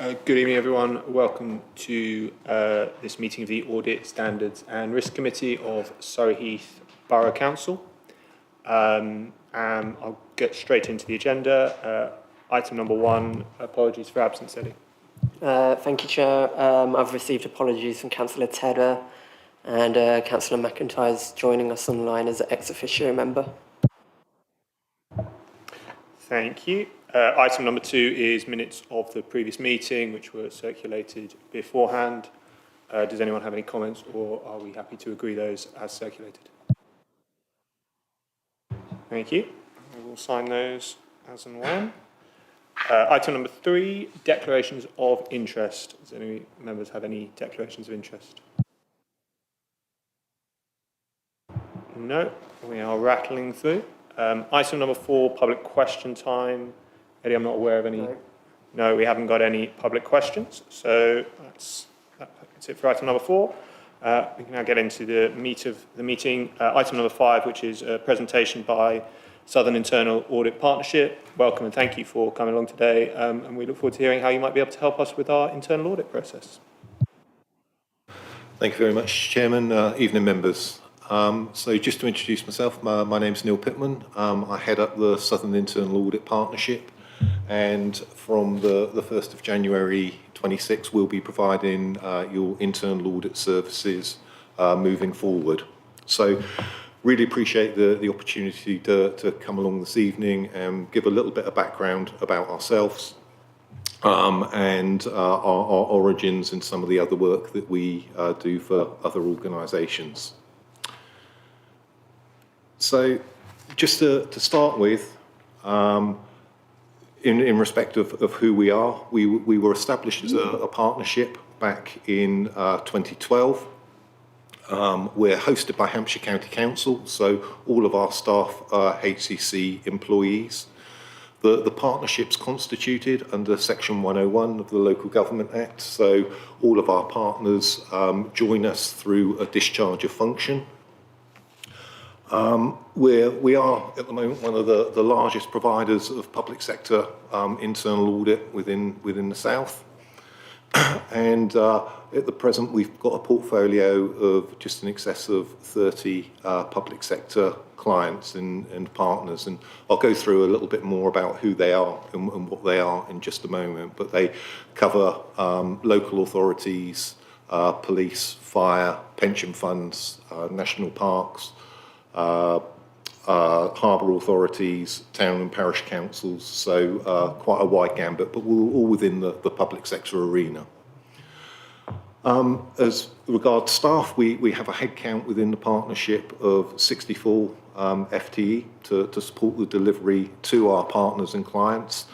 Good evening, everyone. Welcome to this meeting of the Audit, Standards and Risk Committee of Surrey Heath Borough Council. I'll get straight into the agenda. Item number 1, apologies for absence, Eddie. Thank you, Chair. I've received apologies from Councillor Tedder, and Councillor McIntyre is joining us online as an ex officio member. Thank you. Item number 2 is minutes of the previous meeting, which were circulated beforehand. Does anyone have any comments, or are we happy to agree those as circulated? Thank you. We will sign those as and when. Item number 3, declarations of interest. Does any members have any declarations of interest? No, we are rattling through. Item number 4, public question time. Eddie, I'm not aware of any. No, we haven't got any public questions. So that's it for item number 4. We can now get into the meat of the meeting. Item number 5, which is a presentation by Southern Internal Audit Partnership. Welcome and thank you for coming along today. And we look forward to hearing how you might be able to help us with our internal audit process. Thank you very much, Chairman. Evening, members. So just to introduce myself, my name's Neil Pittman. I head up the Southern Internal Audit Partnership, and from the 1st of January 26 we'll be providing your internal audit services moving forward. So really appreciate the opportunity to come along this evening and give a little bit of background about ourselves and our origins and some of the other work that we do for other organisations. So just to start with, in respect of who we are, we were established as a partnership back in 2012. We're hosted by Hampshire County Council, so all of our staff are HCC employees. The partnership's constituted under Section 101 of the Local Government Act, so all of our partners join us through a discharge of function. We are at the moment one of the largest providers of public sector internal audit within the South, and at the present we've got a portfolio of just in excess of 30 public sector clients and partners, and I'll go through a little bit more about who they are and what they are in just a moment, but they cover local authorities, police, fire, pension funds, national parks, harbour authorities, town and parish councils, so quite a wide gambit, but we're all within the public sector arena. As regards staff, we have a headcount within the partnership of 64 FTE to support the delivery to our partners and clients,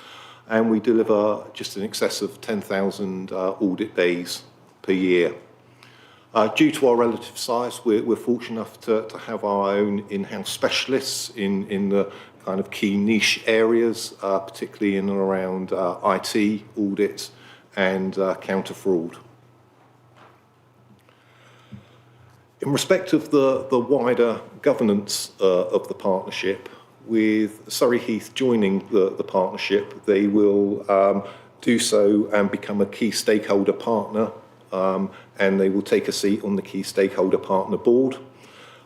and we deliver just in excess of 10,000 audit days per year. Due to our relative size, we're fortunate enough to have our own in-house specialists in the kind of key niche areas, particularly in and around IT, audit and counter-fraud. In respect of the wider governance of the partnership, with Surrey Heath joining the partnership, they will do so and become a key stakeholder partner, and they will take a seat on the key stakeholder partner board,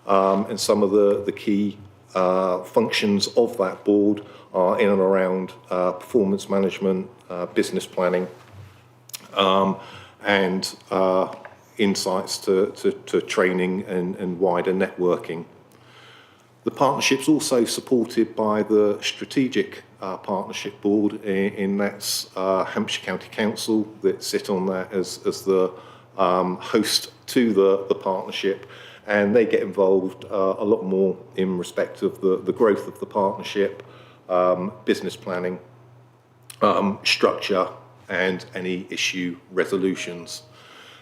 and some of the key functions of that board are in and around performance management, business planning, and insights to training and wider networking. The partnership's also supported by the strategic partnership board, in that's Hampshire County Council that sit on that as the host to the partnership, and they get involved a lot more in respect of the growth of the partnership, business planning, structure and any issue resolutions.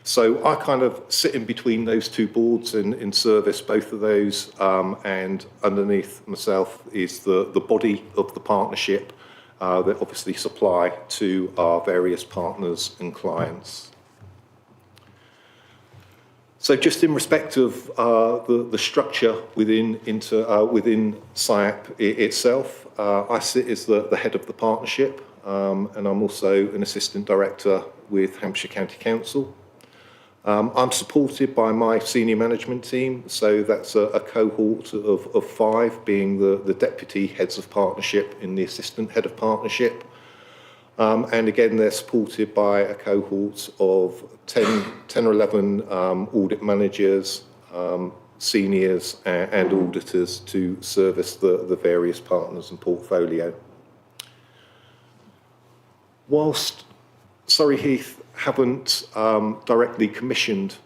So I kind of sit in between those two boards and service both of those, and underneath myself is the body of the partnership that obviously supply to our various partners and clients. So just in respect of the structure within SIAP itself, I sit as the head of the partnership. and I'm also an assistant director with Hampshire County Council. I'm supported by my senior management team, so that's a cohort of 5, being the deputy heads of partnership and the assistant head of partnership. And again, they're supported by a cohort of 10 or 11 audit managers, seniors and auditors to service the various partners and portfolio. Whilst Surrey Heath haven't directly commissioned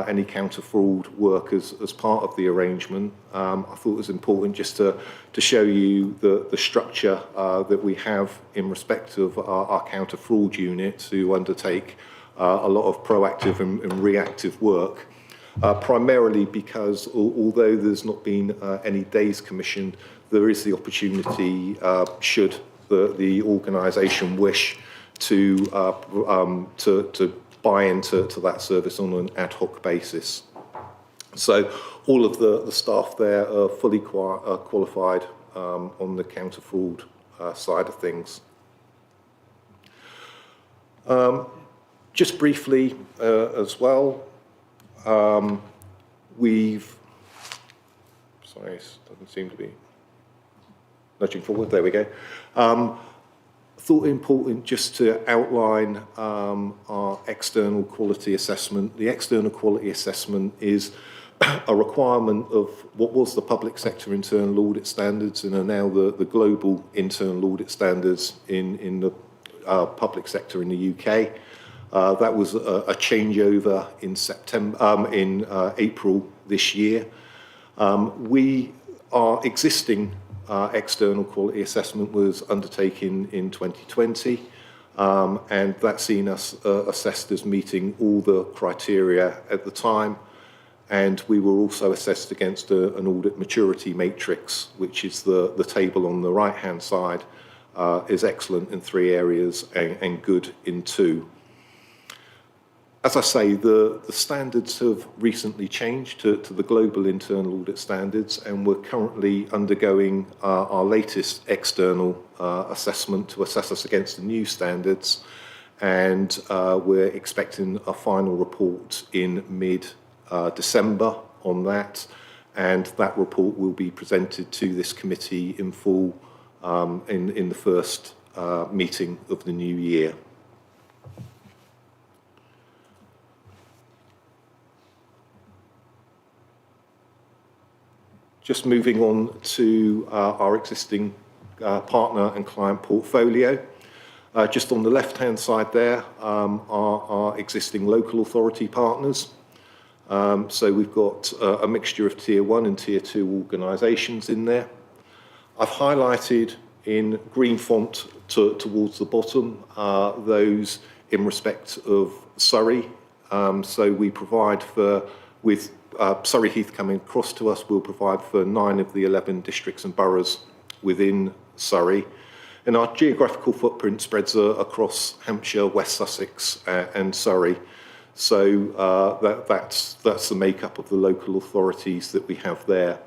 any counter-fraud work as part of the arrangement, I thought it was important just to show you the structure that we have in respect of our counter-fraud unit to undertake a lot of proactive and reactive work, primarily because although there's not been any days commissioned, there is the opportunity, should the organisation wish, to buy into that service on an ad hoc basis. So all of the staff there are fully qualified on the counter-fraud side of things. Just briefly as well, sorry, it doesn't seem to be nudging forward, there we go. Thought it important just to outline our external quality assessment. The external quality assessment is a requirement of what was the public sector internal audit standards and are now the global internal audit standards in the public sector in the UK. That was a changeover in April this year. We are existing external quality assessment was undertaken in 2020, and that's seen us assessed as meeting all the criteria at the time, and we were also assessed against an audit maturity matrix, which is the table on the right hand side, is excellent in 3 areas and good in 2. As I say, the standards have recently changed to the global internal audit standards, and we're currently undergoing our latest external assessment to assess us against the new standards, and we're expecting a final report in mid-December on that, and that report will be presented to this committee in full in the first meeting of the new year. Just moving on to our existing partner and client portfolio. Just on the left-hand side there are our existing local authority partners. So we've got a mixture of Tier 1 and Tier 2 organisations in there. I've highlighted in green font towards the bottom those in respect of Surrey. So we provide with Surrey Heath coming across to us, will provide for 9 of the 11 districts and boroughs within Surrey. And our geographical footprint spreads across Hampshire, West Sussex and Surrey. So that's the makeup of the local authorities that we have there.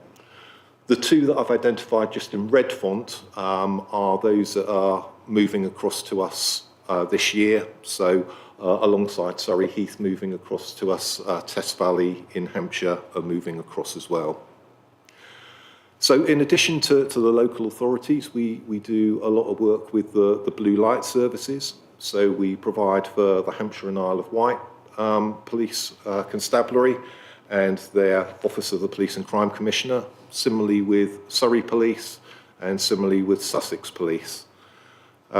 The 2 that I've identified just in red font are those that are moving across to us this year. So alongside Surrey Heath moving across to us, Test Valley in Hampshire are moving across as well. So in addition to the local authorities, we do a lot of work with the blue light services. So we provide for the Hampshire and Isle of Wight Police Constabulary and their Office of the Police and Crime Commissioner, similarly with Surrey Police and similarly with Sussex Police.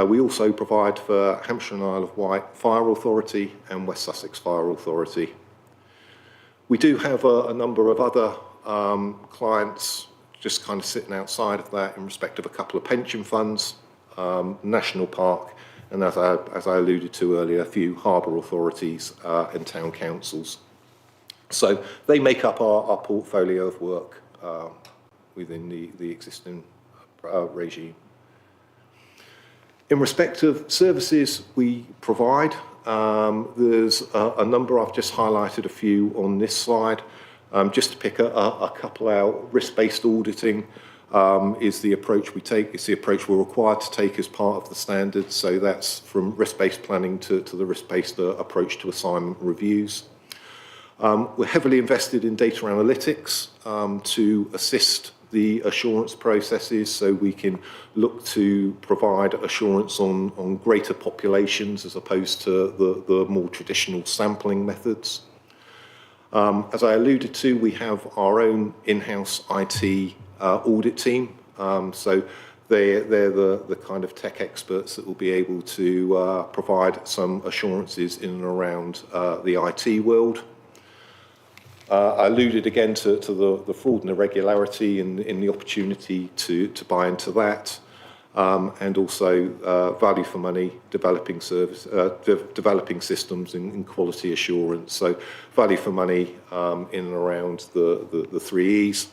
We also provide for Hampshire and Isle of Wight Fire Authority and West Sussex Fire Authority. We do have a number of other clients just kind of sitting outside of that in respect of a couple of pension funds, National Park, and as I alluded to earlier, a few harbour authorities and town councils. So they make up our portfolio of work within the existing regime. In respect of services we provide, there's a number. I've just highlighted a few on this slide. Just to pick a couple out, risk-based auditing. is the approach we take. It's the approach we're required to take as part of the standards. So that's from risk-based planning to the risk-based approach to assignment reviews. We're heavily invested in data analytics to assist the assurance processes, so we can look to provide assurance on greater populations as opposed to the more traditional sampling methods. As I alluded to, we have our own in-house IT audit team, so they're the kind of tech experts that will be able to provide some assurances in and around the IT world. I alluded again to the fraud and irregularity and the opportunity to buy into that, and also value for money, developing systems in quality assurance. So value for money in and around the 3 E's,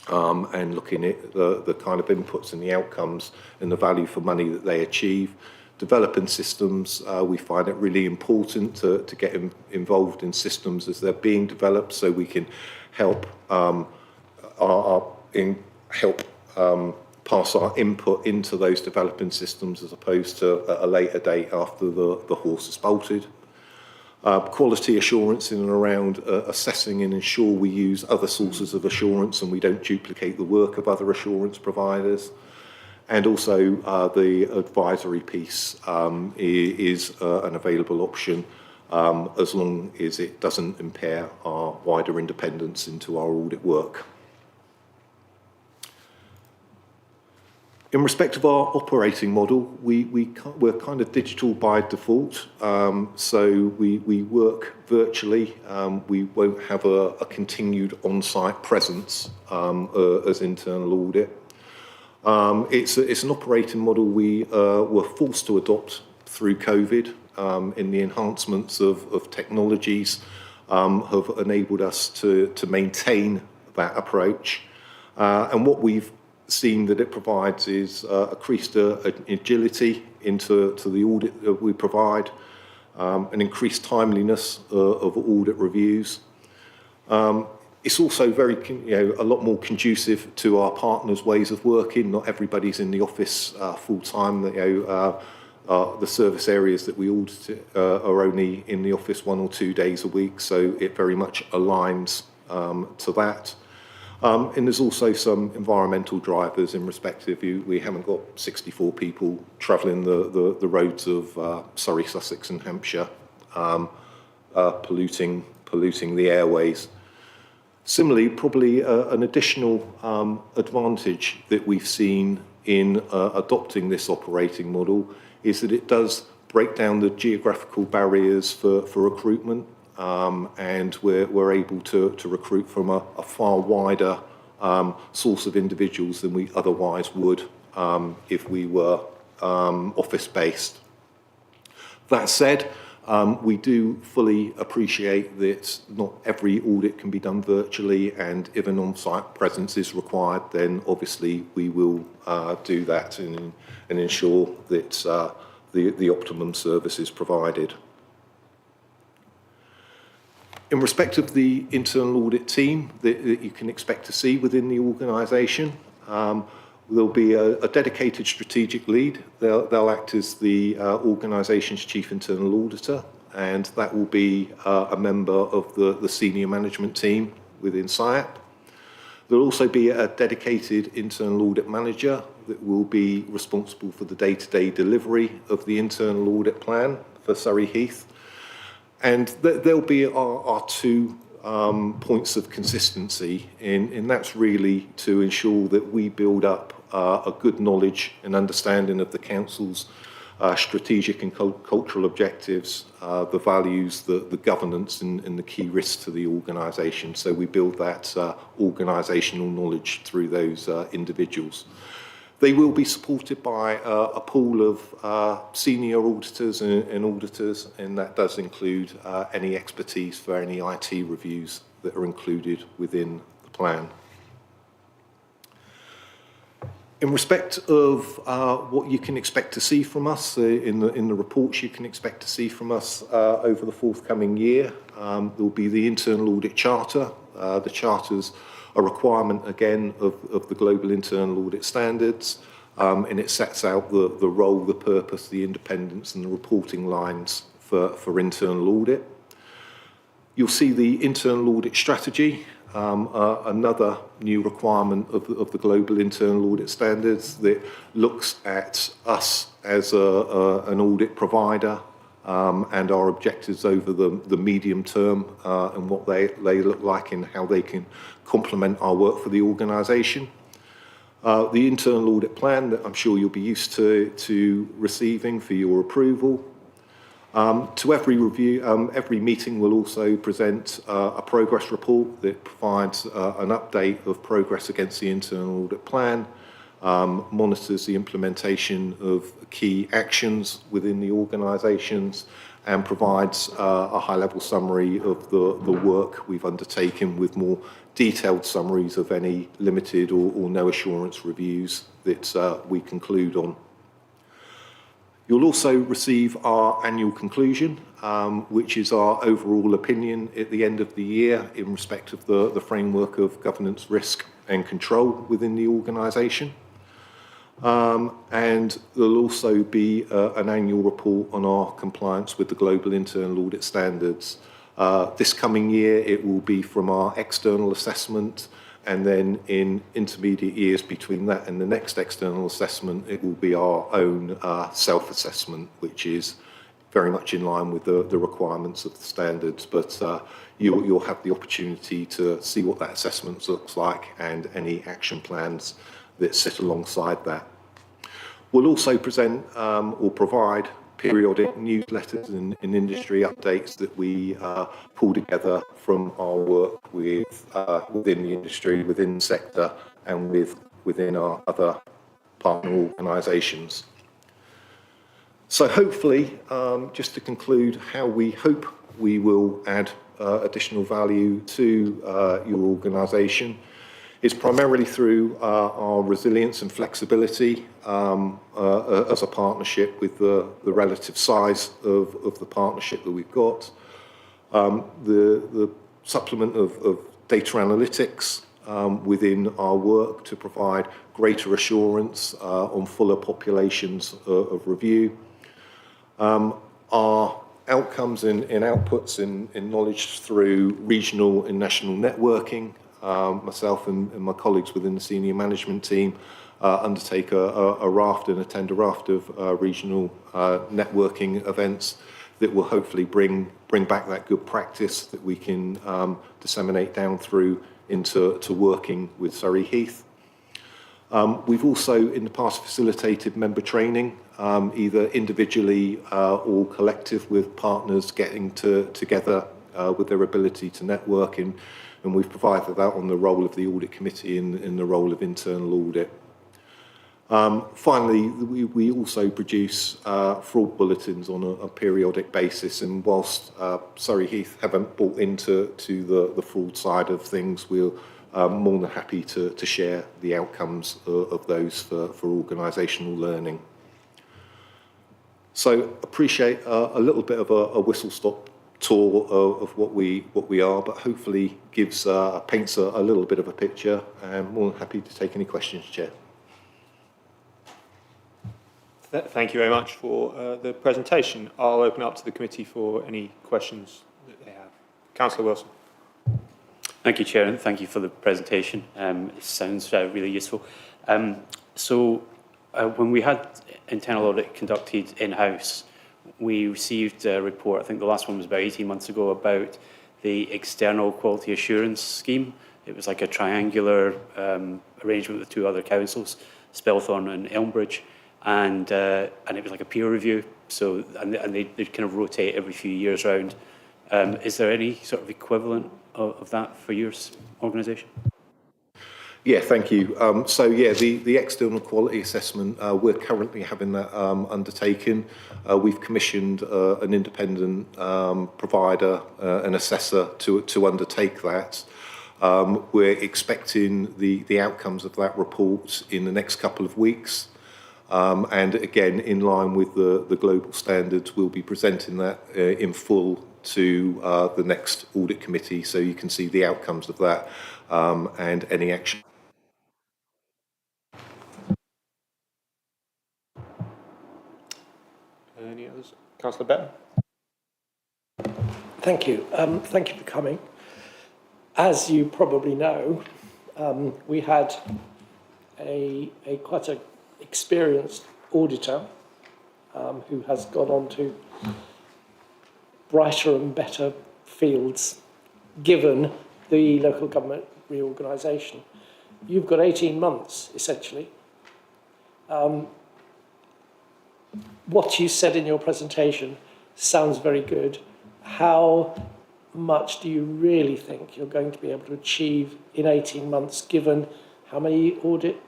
and looking at the kind of inputs and the outcomes and the value for money that they achieve. Developing systems, we find it really important to get involved in systems as they're being developed, so we can help pass our input into those developing systems as opposed to at a later date after the horse is bolted. Quality assurance in and around assessing and ensure we use other sources of assurance and we don't duplicate the work of other assurance providers. And also the advisory piece is an available option as long as it doesn't impair our wider independence into our audit work. In respect of our operating model, we're kind of digital by default, so we work virtually. We won't have a continued on-site presence as internal audit. It's an operating model we were forced to adopt through COVID, in the enhancements of technologies have enabled us to maintain that approach. And what we've seen that it provides is increased agility into the audit that we provide, an increased timeliness of audit reviews. It's also a lot more conducive to our partners' ways of working. Not everybody's in the office full time. The service areas that we audit are only in the office 1 or 2 days a week, so it very much aligns to that. And there's also some environmental drivers in respect of we haven't got 64 people travelling the roads of Surrey, Sussex and Hampshire, polluting the airways. Similarly, probably an additional advantage that we've seen in adopting this operating model is that it does break down the geographical barriers for recruitment, and we're able to recruit from a far wider source of individuals than we otherwise would if we were office-based. That said, we do fully appreciate that not every audit can be done virtually, and if an on-site presence is required, then obviously we will do that and ensure that the optimum service is provided. In respect of the internal audit team that you can expect to see within the organisation, there'll be a dedicated strategic lead. They'll act as the organisation's chief internal auditor, and that will be a member of the senior management team within SIAP. There'll also be a dedicated internal audit manager that will be responsible for the day-to-day delivery of the internal audit plan for Surrey Heath. And there'll be our two points of consistency, and that's really to ensure that we build up a good knowledge and understanding of the council's strategic and cultural objectives, the values, the governance and the key risks to the organisation. So we build that organisational knowledge through those individuals. They will be supported by a pool of senior auditors and auditors, and that does include any expertise for any IT reviews that are included within the plan. In respect of what you can expect to see from us in the reports you can expect to see from us over the forthcoming year, there will be the internal audit charter. The charter's a requirement, again, of the Global Internal Audit Standards, and it sets out the role, the purpose, the independence and the reporting lines for internal audit. You'll see the internal audit strategy, another new requirement of the Global Internal Audit Standards that looks at us as an audit provider and our objectives over the medium term and what they look like and how they can complement our work for the organisation. The internal audit plan that I'm sure you'll be used to receiving for your approval. To every review, every meeting will also present a progress report that provides an update of progress against the internal audit plan, monitors the implementation of key actions within the organisations, and provides a high-level summary of the work we've undertaken with more detailed summaries of any limited or no assurance reviews that we conclude on. You'll also receive our annual conclusion, which is our overall opinion at the end of the year in respect of the framework of governance, risk and control within the organisation. And there'll also be an annual report on our compliance with the Global Internal Audit Standards. This coming year, it will be from our external assessment, and then in intermediate years between that and the next external assessment, it will be our own self-assessment, which is very much in line with the requirements of the standards. But you'll have the opportunity to see what that assessment looks like and any action plans that sit alongside that. We'll also present or provide periodic newsletters and industry updates that we pull together from our work within the industry, within the sector, and within our other partner organisations. So hopefully, just to conclude, how we hope we will add additional value to your organisation is primarily through our resilience and flexibility as a partnership with the relative size of the partnership that we've got. The supplement of data analytics within our work to provide greater assurance on fuller populations of review. Our outcomes and outputs in knowledge through regional and national networking. Myself and my colleagues within the senior management team undertake a raft and attend a raft of regional networking events that will hopefully bring back that good practice that we can disseminate down through into working with Surrey Heath. We've also in the past facilitated member training, either individually or collective with partners getting together with their ability to network and we've provided that on the role of the audit committee in the role of internal audit. Finally, we also produce fraud bulletins on a periodic basis, and whilst Surrey Heath haven't bought into the fraud side of things, we're more than happy to share the outcomes of those for organisational learning. So appreciate a little bit of a whistle-stop tour of what we are, but hopefully paints a little bit of a picture, and more than happy to take any questions, Chair. Thank you very much for the presentation. I'll open up to the committee for any questions that they have. Councillor Wilson. Thank you, Chair, and thank you for the presentation. It sounds really useful. When we had internal audit conducted in-house, we received a report, I think the last one was about 18 months ago, about the external quality assurance scheme. It was like a triangular arrangement with two other councils, Spelthorne and Elmbridge, and it was like a peer review. So they kind of rotate every few years round. Is there any sort of equivalent of that for your organisation? Yeah, thank you. The external quality assessment, we're currently having that undertaken. We've commissioned an independent provider, an assessor, to undertake that. We're expecting the outcomes of that report in the next couple of weeks. And again, in line with the global standards, we'll be presenting that in full to the next audit committee, so you can see the outcomes of that and any action. Any others? Councillor Betton? Thank you. Thank you for coming. As you probably know, we had a quite an experienced auditor who has gone on to brighter and better fields, given the local government reorganisation. You've got 18 months, essentially. What you said in your presentation sounds very good. How much do you really think you're going to be able to achieve in 18 months, given how many audit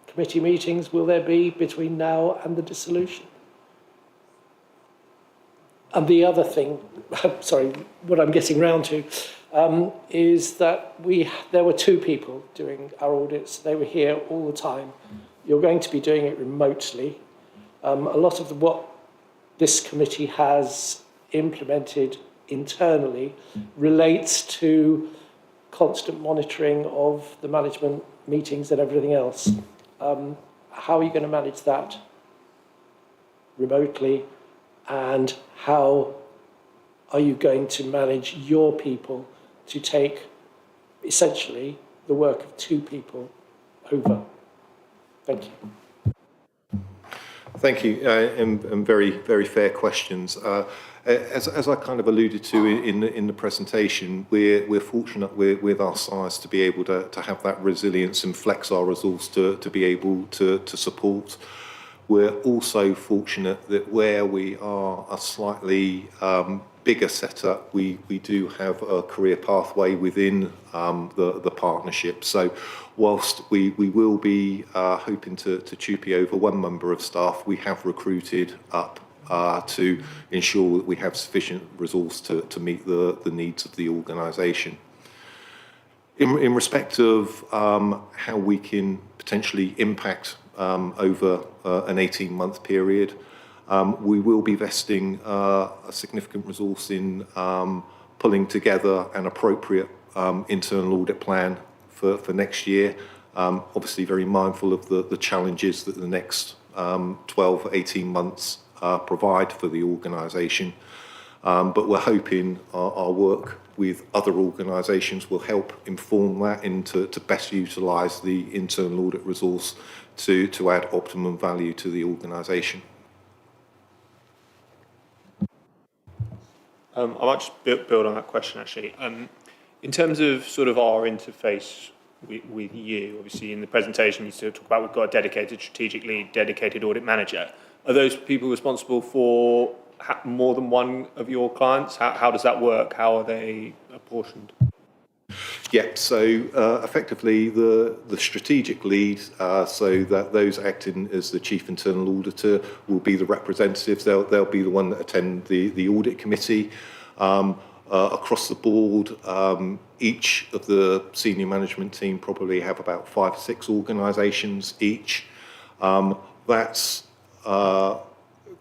committee meetings will there be between now and the dissolution? And the other thing, sorry, what I'm getting round to, is that there were two people doing our audits. They were here all the time. You're going to be doing it remotely. A lot of what this committee has implemented internally relates to constant monitoring of the management meetings and everything else. How are you going to manage that remotely, and how are you going to manage your people to take essentially the work of two people over? Thank you. Thank you, and very, very fair questions. As I kind of alluded to in the presentation, we're fortunate with our size to be able to have that resilience and flex our resource to be able to support. We're also fortunate that where we are a slightly bigger setup, we do have a career pathway within the partnership. So whilst we will be hoping to TUPE over one member of staff, we have recruited up to ensure that we have sufficient resource to meet the needs of the organisation. In respect of how we can potentially impact over an 18-month period, we will be vesting a significant resource in pulling together an appropriate internal audit plan for next year. Obviously very mindful of the challenges that the next 12, 18 months provide for the organisation. But we're hoping our work with other organisations will help inform that and to best utilise the internal audit resource to add optimum value to the organisation. I might just build on that question, actually. In terms of sort of our interface with you, obviously in the presentation you still talk about we've got a dedicated strategic lead, dedicated audit manager. Are those people responsible for more than one of your clients? How does that work? How are they apportioned? Yeah, so effectively the strategic lead, so that those acting as the chief internal auditor will be the representatives. They'll be the one that attend the audit committee. Across the board, each of the senior management team probably have about 5 or 6 organisations each. That's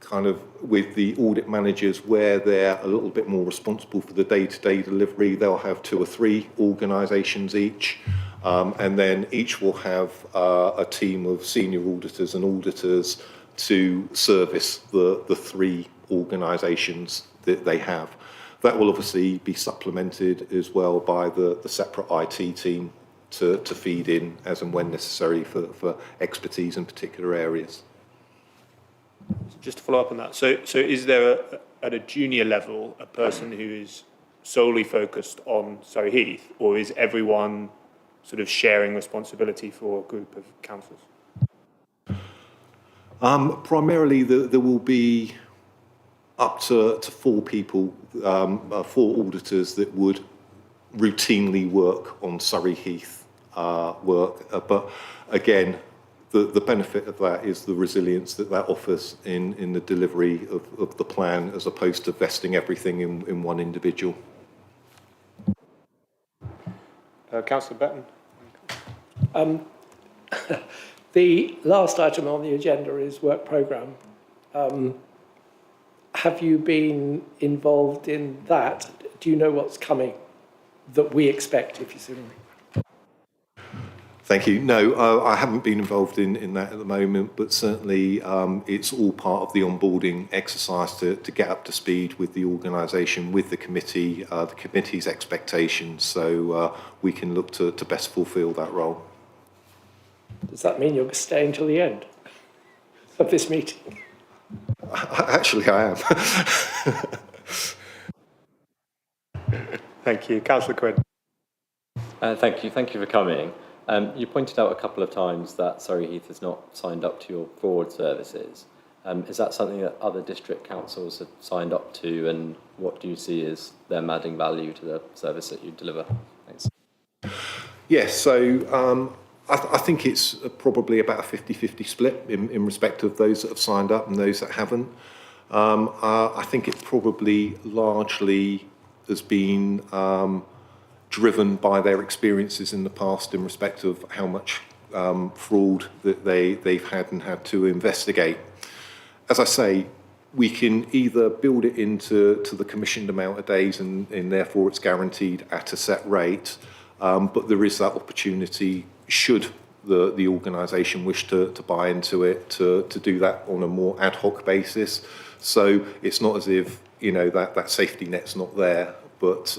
kind of with the audit managers where they're a little bit more responsible for the day-to-day delivery. They'll have 2 or 3 organisations each, and then each will have a team of senior auditors and auditors to service the 3 organisations that they have. That will obviously be supplemented as well by the separate IT team to feed in as and when necessary for expertise in particular areas. Just to follow up on that, so is there at a junior level a person who is solely focused on Surrey Heath, or is everyone sort of sharing responsibility for a group of councillors? Primarily, there will be up to 4 people, 4 auditors that would routinely work on Surrey Heath work. But again, the benefit of that is the resilience that offers in the delivery of the plan, as opposed to vesting everything in one individual. Councillor Betton. The last item on the agenda is work programme. Have you been involved in that? Do you know what's coming that we expect, if you see what I mean? Thank you. No, I haven't been involved in that at the moment, but certainly it's all part of the onboarding exercise to get up to speed with the organisation, with the committee's expectations, so we can look to best fulfil that role. Does that mean you're staying till the end of this meeting? Actually, I am. Thank you. Councillor Quinn. Thank you for coming. You pointed out a couple of times that Surrey Heath has not signed up to your fraud services. Is that something that other district councils have signed up to, and what do you see as them adding value to the service that you deliver? Thanks. Yes, so I think it's probably about a 50-50 split in respect of those that have signed up and those that haven't. I think it probably largely has been driven by their experiences in the past in respect of how much fraud that they've had and had to investigate. As I say, we can either build it into the commissioned amount of days and therefore it's guaranteed at a set rate, but there is that opportunity, should the organisation wish to buy into it, to do that on a more ad hoc basis. So it's not as if, you know, that safety net's not there, but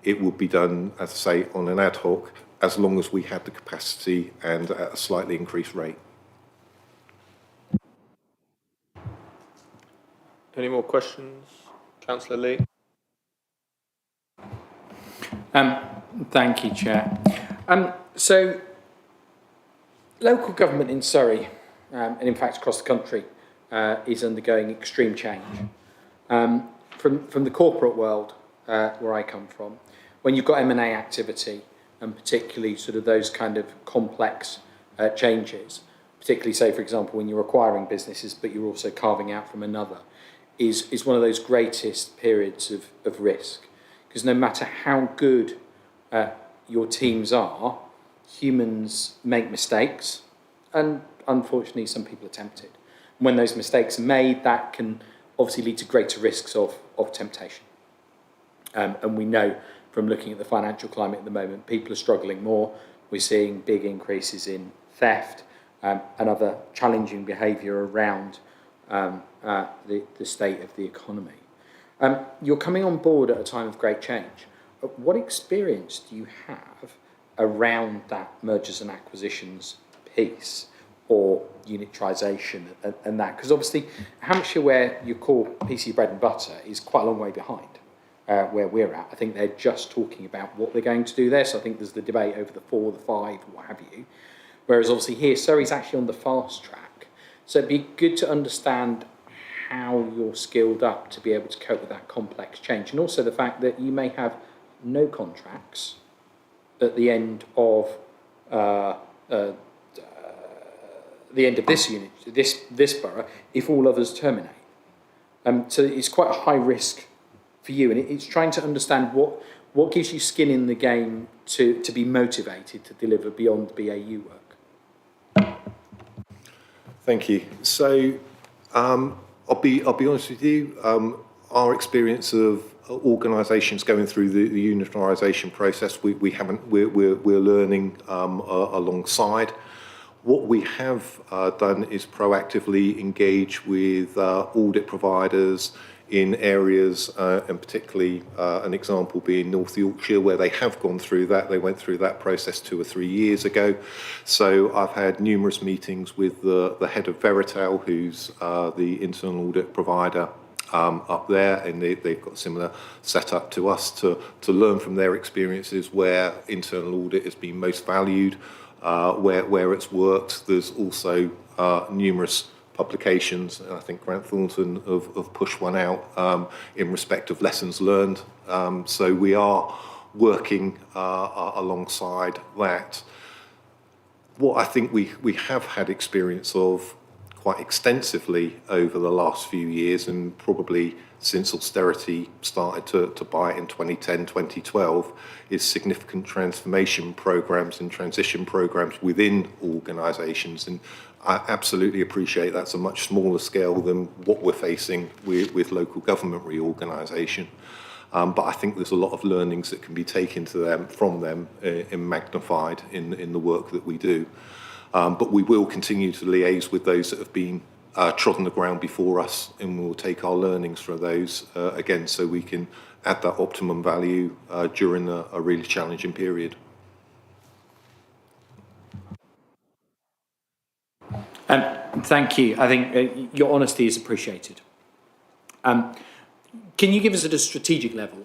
it would be done, as I say, on an ad hoc, as long as we had the capacity and at a slightly increased rate. Any more questions? Councillor Lee. Thank you, Chair. So, local government in Surrey, and in fact across the country, is undergoing extreme change. From the corporate world, where I come from, when you've got M&A activity, and particularly sort of those kind of complex changes, particularly say, for example, when you're acquiring businesses, but you're also carving out from another, is one of those greatest periods of risk. Because no matter how good your teams are, humans make mistakes, and unfortunately some people are tempted. When those mistakes are made, that can obviously lead to greater risks of temptation. And we know from looking at the financial climate at the moment, people are struggling more. We're seeing big increases in theft and other challenging behaviour around the state of the economy. You're coming on board at a time of great change. What experience do you have around that mergers and acquisitions piece, or unitarisation and that? Because obviously Hampshire, where your core PC bread and butter, is quite a long way behind where we're at. I think they're just talking about what they're going to do there, so I think there's the debate over the 4, the 5, what have you. Whereas obviously here, Surrey's actually on the fast track. So it'd be good to understand how you're skilled up to be able to cope with that complex change, and also the fact that you may have no contracts at the end of this unit, this borough, if all others terminate. So it's quite a high risk for you, and it's trying to understand what gives you skin in the game to be motivated to deliver beyond BAU work. Thank you. So I'll be honest with you. Our experience of organisations going through the unitarisation process, we're learning alongside. What we have done is proactively engage with audit providers in areas, and particularly an example being North Yorkshire, where they have gone through that. They went through that process 2 or 3 years ago. So I've had numerous meetings with the head of Veritel, who's the internal audit provider up there, and they've got a similar setup to us to learn from their experiences where internal audit has been most valued, where it's worked. There's also numerous publications, and I think Grant Thornton have pushed one out in respect of lessons learned. So we are working alongside that. What I think we have had experience of quite extensively over the last few years, and probably since austerity started to bite in 2010, 2012, is significant transformation programs and transition programs within organisations. And I absolutely appreciate that's a much smaller scale than what we're facing with local government reorganisation. But I think there's a lot of learnings that can be taken from them and magnified in the work that we do. But we will continue to liaise with those that have been trodden the ground before us, and we'll take our learnings from those again, so we can add that optimum value during a really challenging period. Thank you. I think your honesty is appreciated. Can you give us at a strategic level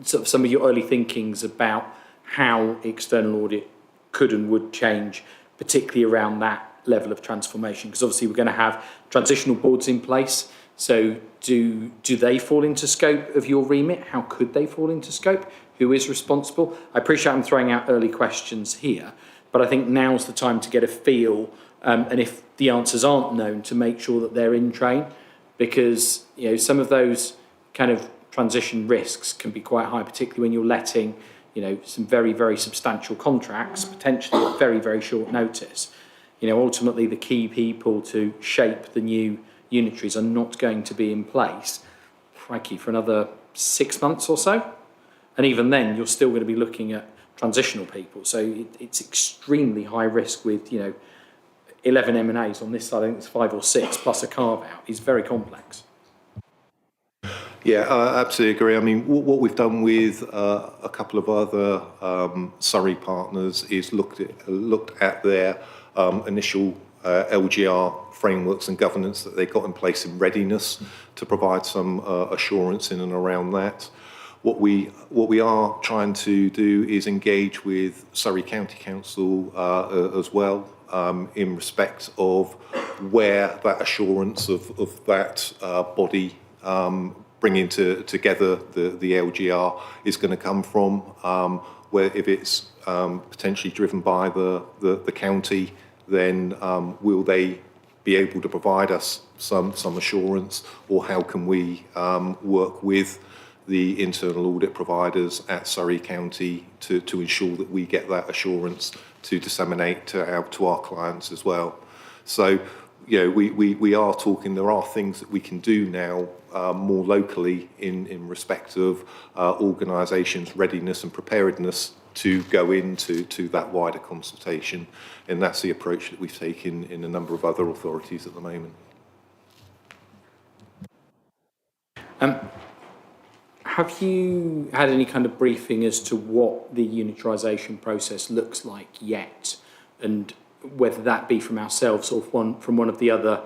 sort of some of your early thinkings about how external audit could and would change, particularly around that level of transformation? Because obviously we're going to have transitional boards in place. So do they fall into scope of your remit? How could they fall into scope? Who is responsible? I appreciate I'm throwing out early questions here, but I think now's the time to get a feel, and if the answers aren't known, to make sure that they're in train, because some of those kind of transition risks can be quite high, particularly when you're letting some very, very substantial contracts potentially at very, very short notice. Ultimately the key people to shape the new unitaries are not going to be in place, frankly, for another 6 months or so. And even then, you're still going to be looking at transitional people. So it's extremely high risk with, 11 M&As on this side. I think it's 5 or 6 plus a carve out. It's very complex. Yeah, I absolutely agree. I mean, what we've done with a couple of other Surrey partners is looked at their initial LGR frameworks and governance that they got in place in readiness to provide some assurance in and around that. What we are trying to do is engage with Surrey County Council as well in respect of where that assurance of that body bringing together the LGR is going to come from, where if it's potentially driven by the county, then will they be able to provide us some assurance, or how can we work with the internal audit providers at Surrey County to ensure that we get that assurance to disseminate to our clients as well. So, we are talking, there are things that we can do now more locally in respect of organisations' readiness and preparedness to go into that wider consultation. And that's the approach that we've taken in a number of other authorities at the moment. Have you had any kind of briefing as to what the unitarisation process looks like yet, and whether that be from ourselves or from one of the other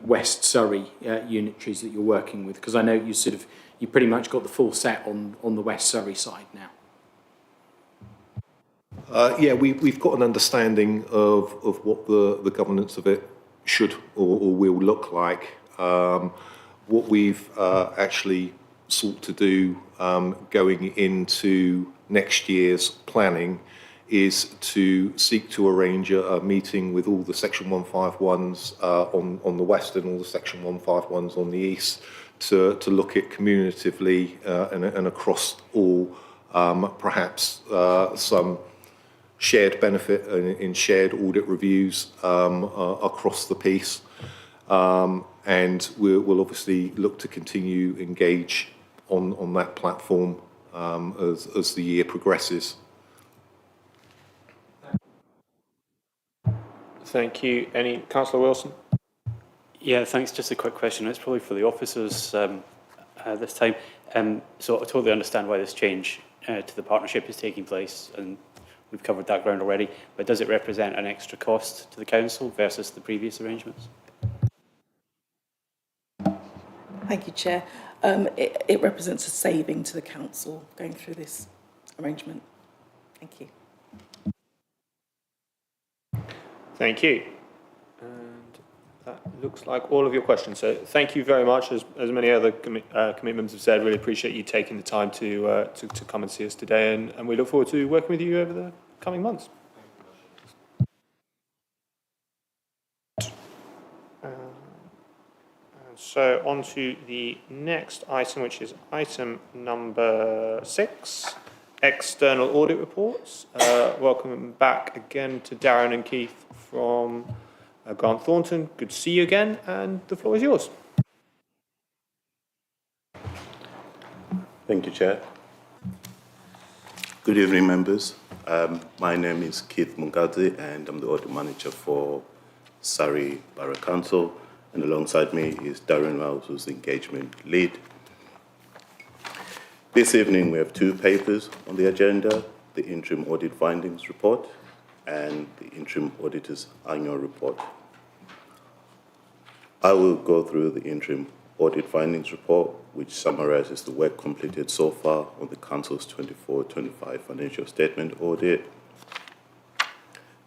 West Surrey unitaries that you're working with? Because I know you pretty much got the full set on the West Surrey side now. Yeah, we've got an understanding of what the governance of it should or will look like. What we've actually sought to do going into next year's planning is to seek to arrange a meeting with all the Section 151s on the west and all the Section 151s on the east to look at cumulatively and across all perhaps some shared benefit in shared audit reviews across the piece. And we'll obviously look to continue engage on that platform as the year progresses. Thank you. Any, Councillor Wilson? Yeah, thanks. Just a quick question. It's probably for the officers this time. So I totally understand why this change to the partnership is taking place, and we've covered that ground already, but does it represent an extra cost to the council versus the previous arrangements? Thank you, Chair. It represents a saving to the council going through this arrangement. Thank you. Thank you. And that looks like all of your questions. So thank you very much. As many other committee members have said, really appreciate you taking the time to come and see us today, and we look forward to working with you over the coming months. And So on to the next item, which is item number 6, external audit reports. Welcome back again to Darren and Keith from Grant Thornton. Good to see you again, and the floor is yours. Thank you, Chair. Good evening, members. My name is Keith Mungadzi, and I'm the audit manager for Surrey Borough Council. And alongside me is Darren Wells, who's the engagement lead. This evening, we have 2 papers on the agenda: the interim audit findings report and the interim auditor's annual report. I will go through the interim audit findings report, which summarizes the work completed so far on the Council's 24-25 financial statement audit.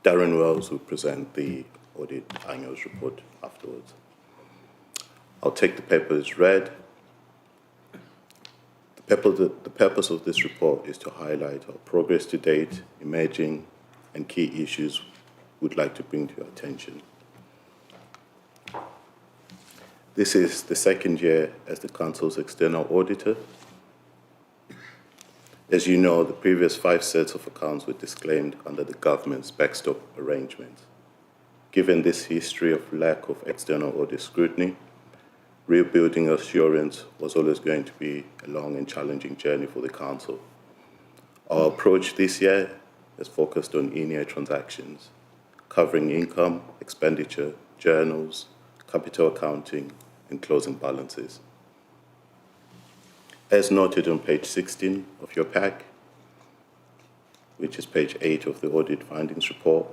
Darren Wells will present the audit annual report afterwards. I'll take the paper as read. The purpose of this report is to highlight our progress to date, emerging and key issues we'd like to bring to your attention. This is the second year as the Council's external auditor. As you know, the previous 5 sets of accounts were disclaimed under the government's backstop arrangements. Given this history of lack of external audit scrutiny, rebuilding assurance was always going to be a long and challenging journey for the Council. Our approach this year is focused on in-year transactions, covering income, expenditure, journals, capital accounting, and closing balances. As noted on page 16 of your pack, which is page 8 of the audit findings report,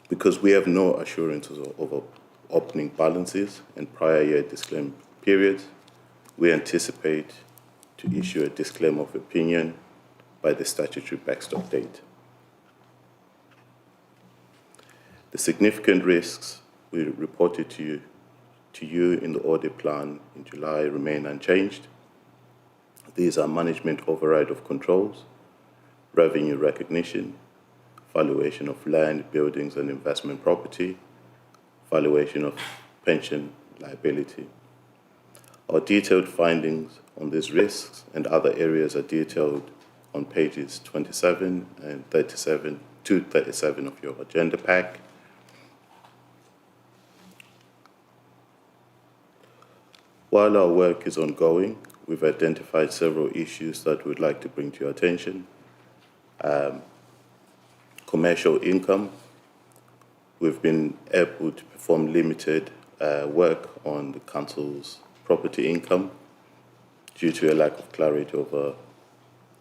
because we have no assurances of opening balances and prior year disclaimed periods, we anticipate to issue a disclaimer of opinion by the statutory backstop date. The significant risks we reported to you in the audit plan in July remain unchanged. These are management override of controls, revenue recognition, valuation of land, buildings and investment property, valuation of pension liability. Our detailed findings on these risks and other areas are detailed on pages 27 and 37 to 37 of your agenda pack. While our work is ongoing, we've identified several issues that we'd like to bring to your attention. Commercial income. We've been able to perform limited work on the Council's property income due to a lack of clarity over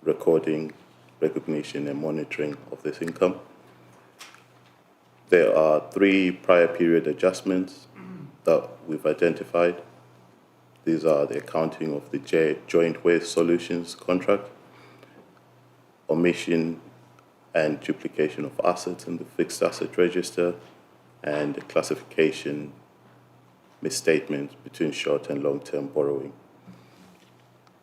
recording, recognition and monitoring of this income. There are 3 prior period adjustments that we've identified. These are the accounting of the Joint Waste Solutions contract, omission and duplication of assets in the fixed asset register, and the classification misstatement between short and long-term borrowing.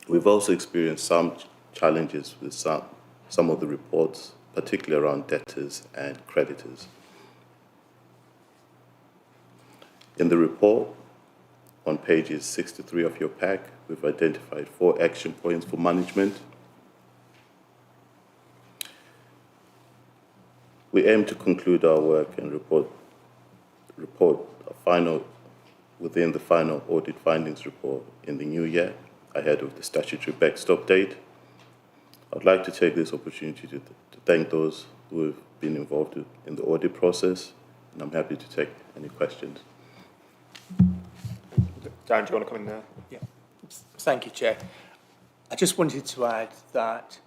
We've also experienced some challenges with some of the reports, particularly around debtors and creditors. In the report, on pages 63 of your pack, we've identified 4 action points for management. We aim to conclude our work and report within the final audit findings report in the new year, ahead of the statutory backstop date. I'd like to take this opportunity to thank those who have been involved in the audit process, and I'm happy to take any questions. Darren, do you want to come in there? Yeah. Thank you, Chair. I just wanted to add that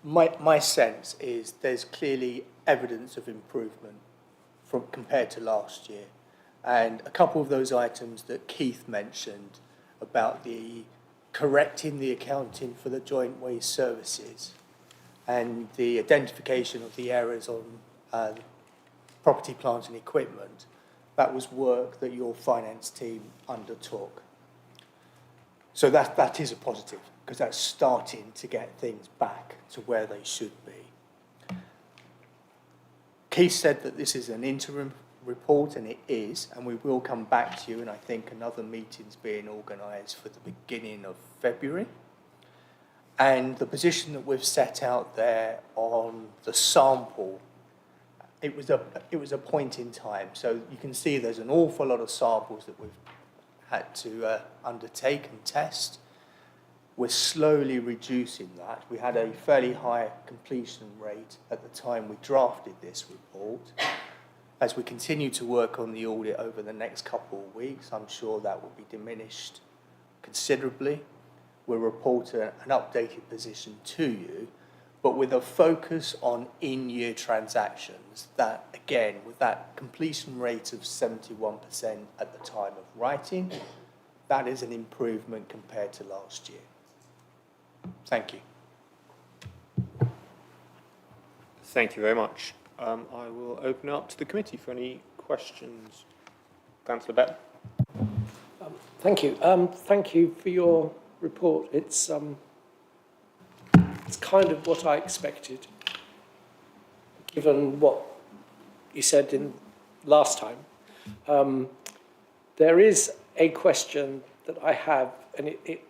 my sense is there's clearly evidence of improvement compared to last year. And a couple of those items that Keith mentioned about the correcting the accounting for the joint waste services and the identification of the errors on property, plant and equipment, that was work that your finance team undertook. So that is a positive, because that's starting to get things back to where they should be. Keith said that this is an interim report, and it is, and we will come back to you, and I think another meeting's being organised for the beginning of February. And the position that we've set out there on the sample, it was a point in time. So you can see there's an awful lot of samples that we've had to undertake and test. We're slowly reducing that. We had a fairly high completion rate at the time we drafted this report. As we continue to work on the audit over the next couple of weeks, I'm sure that will be diminished considerably. We'll report an updated position to you, but with a focus on in-year transactions, that again, with that completion rate of 71% at the time of writing, that is an improvement compared to last year. Thank you. Thank you very much. I will open up to the committee for any questions. Councillor Bett. Thank you. Thank you for your report. It's kind of what I expected, given what you said in last time. There is a question that I have, and it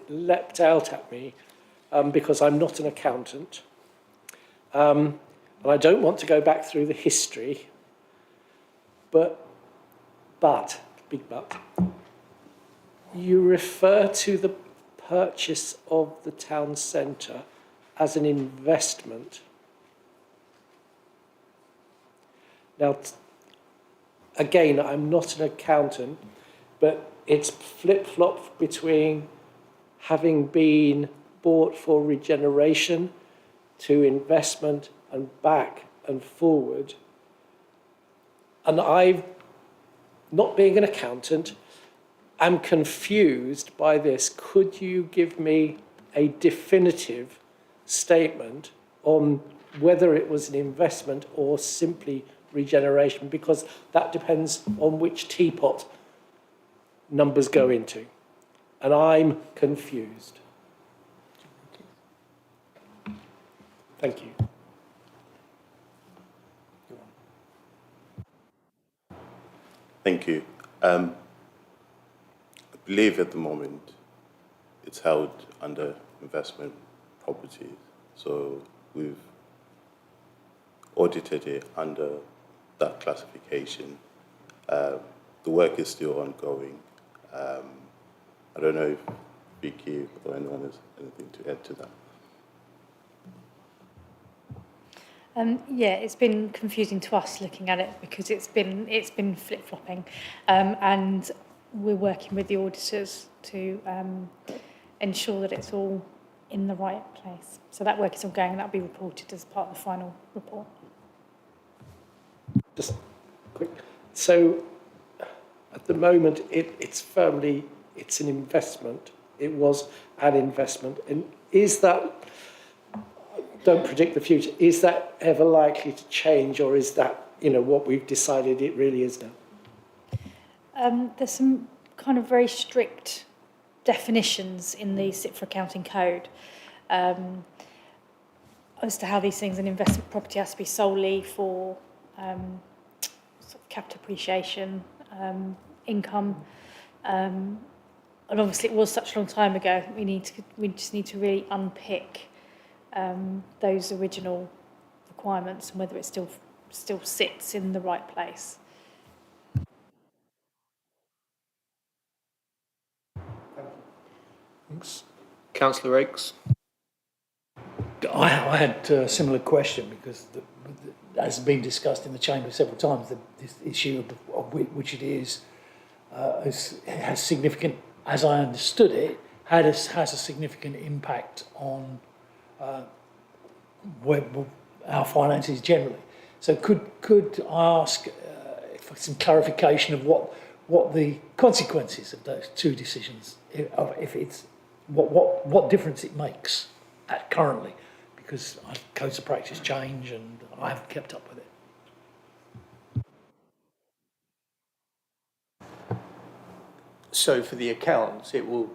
leapt out at me because I'm not an accountant. And I don't want to go back through the history, but, big but, you refer to the purchase of the town centre as an investment. Now, again, I'm not an accountant, but it's flip-flopped between having been bought for regeneration to investment and back and forward. And I, not being an accountant, am confused by this. Could you give me a definitive statement on whether it was an investment or simply regeneration? Because that depends on which teapot numbers go into. And I'm confused. Thank you. Thank you. I believe at the moment it's held under investment properties. So we've audited it under that classification. The work is still ongoing. I don't know if Vicky or anyone has anything to add to that. Yeah, it's been confusing to us looking at it because it's been flip-flopping, and we're working with the auditors to ensure that it's all in the right place. So that work is ongoing, and that'll be reported as part of the final report. Just quick. So at the moment, it's an investment. It was an investment, and is that? Don't predict the future. Is that ever likely to change, or is that, what we've decided it really is now? There's some kind of very strict definitions in the CIPFA accounting code as to how these things, an investment property has to be solely for sort of capital appreciation, income, and obviously it was such a long time ago. We just need to really unpick those original requirements and whether it still sits in the right place. Thanks. Councillor Rakes. I had a similar question because, as has been discussed in the chamber several times, this issue of which it is has significant, as I understood it, has a significant impact on our finances generally. So could I ask for some clarification of what the consequences of those two decisions, if it's what difference it makes currently, because codes of practice change and I haven't kept up with it. So for the accounts, the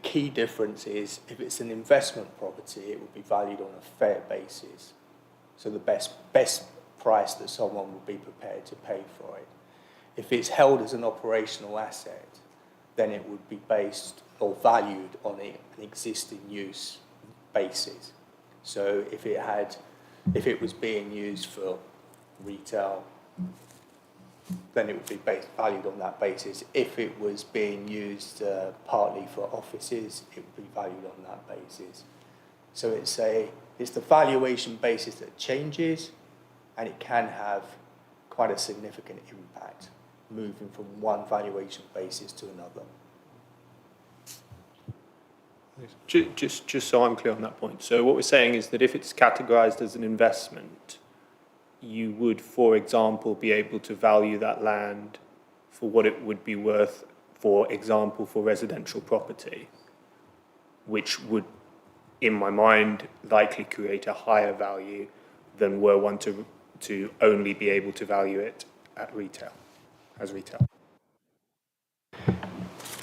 key difference is if it's an investment property, it will be valued on a fair basis. So the best price that someone would be prepared to pay for it. If it's held as an operational asset, then it would be based or valued on an existing use basis. So if it was being used for retail, then it would be valued on that basis. If it was being used partly for offices, it would be valued on that basis. So it's the valuation basis that changes, and it can have quite a significant impact moving from one valuation basis to another. Just so I'm clear on that point. So what we're saying is that if it's categorised as an investment, you would, for example, be able to value that land for what it would be worth, for example, for residential property, which would, in my mind, likely create a higher value than were one to only be able to value it at retail, as retail.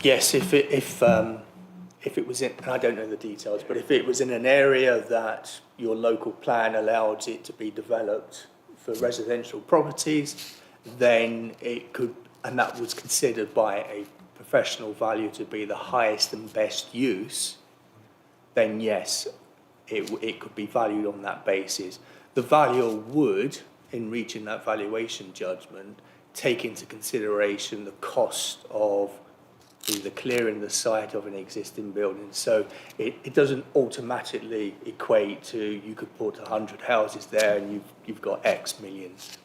Yes, if it was in, and I don't know the details, but if it was in an area that your local plan allowed it to be developed for residential properties, then it could, and that was considered by a professional value to be the highest and best use, then yes, it could be valued on that basis. The valuer would, in reaching that valuation judgment, take into consideration the cost of either clearing the site of an existing building. So it doesn't automatically equate to you could put 100 houses there and you've got X millions.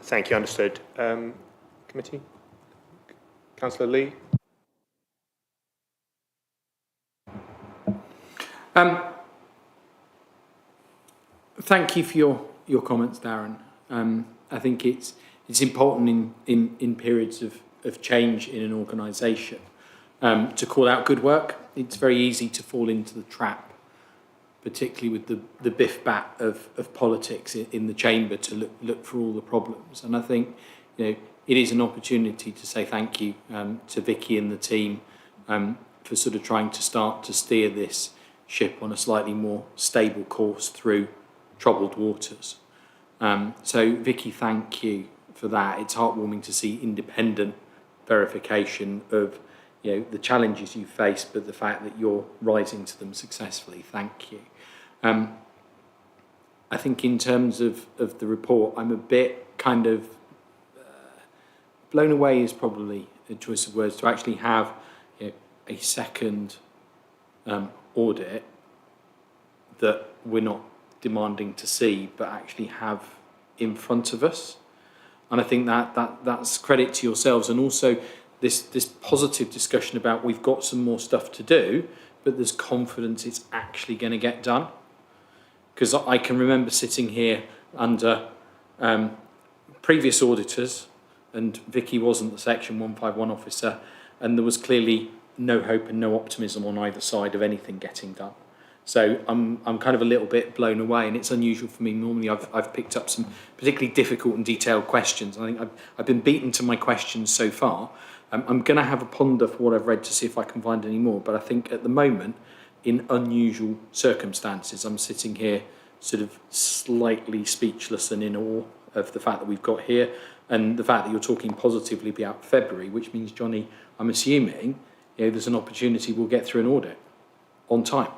Thank you, understood. Committee? Councillor Lee? Thank you for your comments, Darren. I think it's important in periods of change in an organisation to call out good work. It's very easy to fall into the trap, particularly with the biff-bat of politics in the chamber, to look for all the problems. And I think it is an opportunity to say thank you to Vicky and the team for sort of trying to start to steer this ship on a slightly more stable course through troubled waters. So Vicky, thank you for that. It's heartwarming to see independent verification of the challenges you face, but the fact that you're rising to them successfully. Thank you. I think in terms of the report, I'm a bit kind of blown away is probably a choice of words, to actually have a second audit that we're not demanding to see, but actually have in front of us. And I think that's credit to yourselves, and also this positive discussion about we've got some more stuff to do, but there's confidence it's actually going to get done. Because I can remember sitting here under previous auditors, and Vicky wasn't the Section 151 officer, and there was clearly no hope and no optimism on either side of anything getting done. So I'm kind of a little bit blown away, and it's unusual for me. Normally I've picked up some particularly difficult and detailed questions. I think I've been beaten to my questions so far. I'm going to have a ponder for what I've read to see if I can find any more. But I think at the moment, in unusual circumstances, I'm sitting here sort of slightly speechless and in awe of the fact that we've got here, and the fact that you're talking positively about February, which means, Johnny, I'm assuming there's an opportunity we'll get through an audit on time.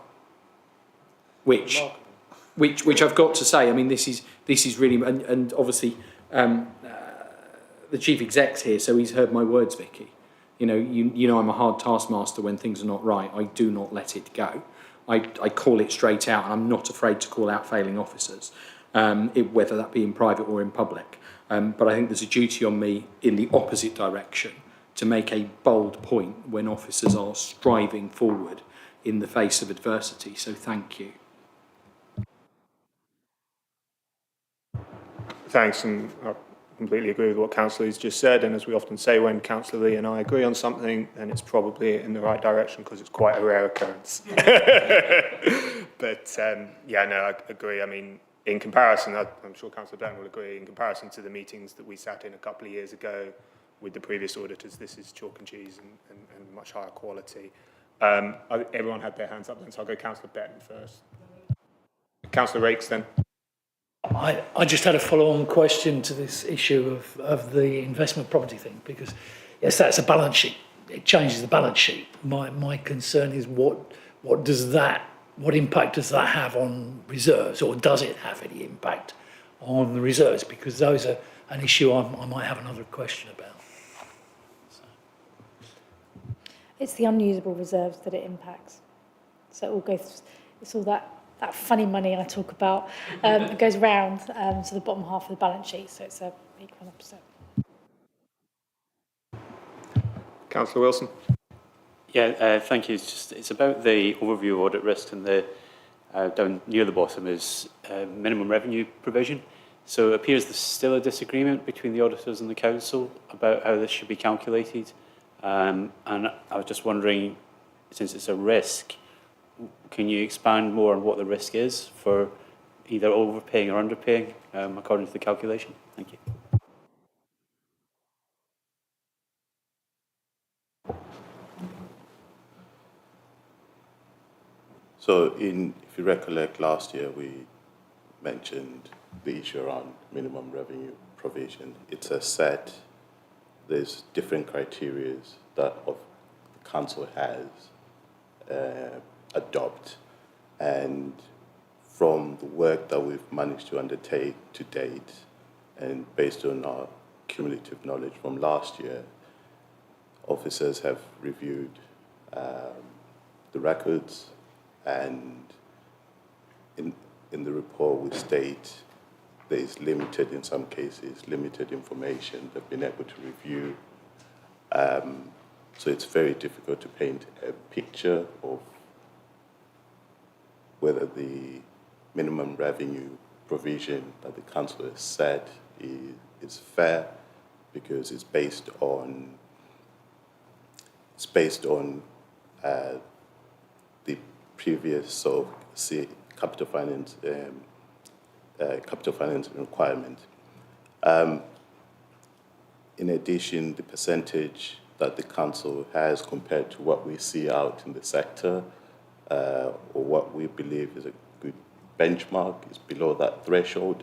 Which I've got to say, I mean, this is really, and obviously the chief exec's here, so he's heard my words, Vicky. You know I'm a hard taskmaster when things are not right. I do not let it go. I call it straight out, and I'm not afraid to call out failing officers, whether that be in private or in public. But I think there's a duty on me in the opposite direction to make a bold point when officers are striving forward in the face of adversity. So thank you. Thanks, and I completely agree with what Councillor Lee's just said, and as we often say, when Councillor Lee and I agree on something, then it's probably in the right direction, because it's quite a rare occurrence. But I agree. I mean, in comparison, I'm sure Councillor Bletton will agree, in comparison to the meetings that we sat in a couple of years ago with the previous auditors, this is chalk and cheese and much higher quality. Everyone had their hands up then, so I'll go Councillor Bletton first. Councillor Rakes then. I just had a follow-on question to this issue of the investment property thing, because yes, that's a balance sheet. It changes the balance sheet. My concern is what impact does that have on reserves, or does it have any impact on the reserves? Because those are an issue I might have another question about. It's the unusable reserves that it impacts. So it all goes, it's all that funny money I talk about that goes round to the bottom half of the balance sheet. So it's a equal and opposite. Councillor Wilson. Yeah, thank you. It's about the overview of audit risk, and the down near the bottom is minimum revenue provision. So it appears there's still a disagreement between the auditors and the council about how this should be calculated. And I was just wondering, since it's a risk, can you expand more on what the risk is for either overpaying or underpaying according to the calculation? Thank you. So if you recollect last year, we mentioned the issue around minimum revenue provision. It's a set, there's different criteria that the council has adopt, and from the work that we've managed to undertake to date, and based on our cumulative knowledge from last year, officers have reviewed the records, and in the report we state there is limited, in some cases, limited information they've been able to review. So it's very difficult to paint a picture of whether the minimum revenue provision that the council has set is fair, because it's based on the previous sort of capital finance requirement. In addition, the percentage that the council has compared to what we see out in the sector, or what we believe is a good benchmark, is below that threshold.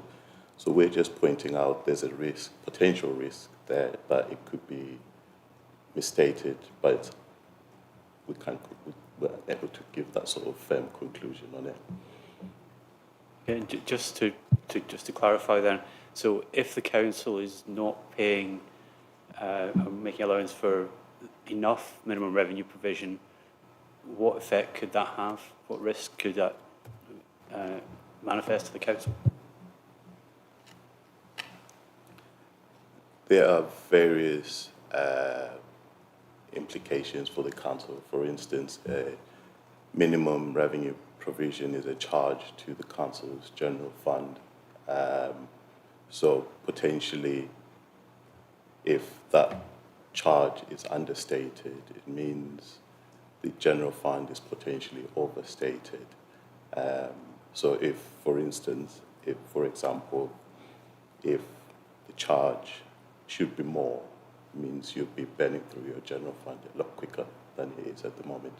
So we're just pointing out there's a risk, potential risk there, that it could be misstated, but we're able to give that sort of firm conclusion on it. Yeah, just to clarify then, so if the council is not paying or making allowance for enough minimum revenue provision, what effect could that have? What risk could that manifest to the council? There are various implications for the council. For instance, minimum revenue provision is a charge to the council's general fund. So potentially, if that charge is understated, it means the general fund is potentially overstated. So if, for instance, if the charge should be more, it means you'll be burning through your general fund a lot quicker than it is at the moment.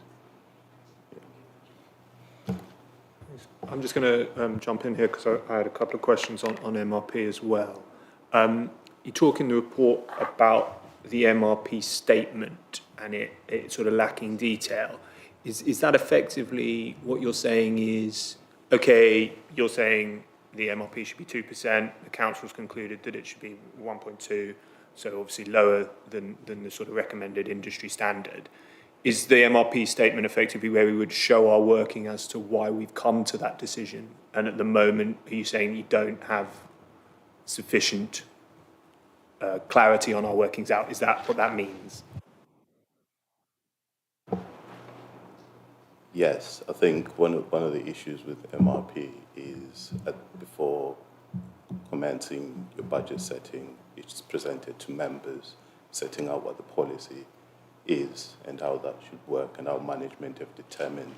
I'm just going to jump in here because I had a couple of questions on MRP as well. You talk in the report about the MRP statement and it sort of lacking detail. Is that effectively what you're saying is, okay, you're saying the MRP should be 2%, the council's concluded that it should be 1.2, so obviously lower than the sort of recommended industry standard. Is the MRP statement effectively where we would show our working as to why we've come to that decision? And at the moment, are you saying you don't have sufficient clarity on our workings out? Is that what that means? Yes, I think one of the issues with MRP is before commencing your budget setting, it's presented to members, setting out what the policy is and how that should work, and how management have determined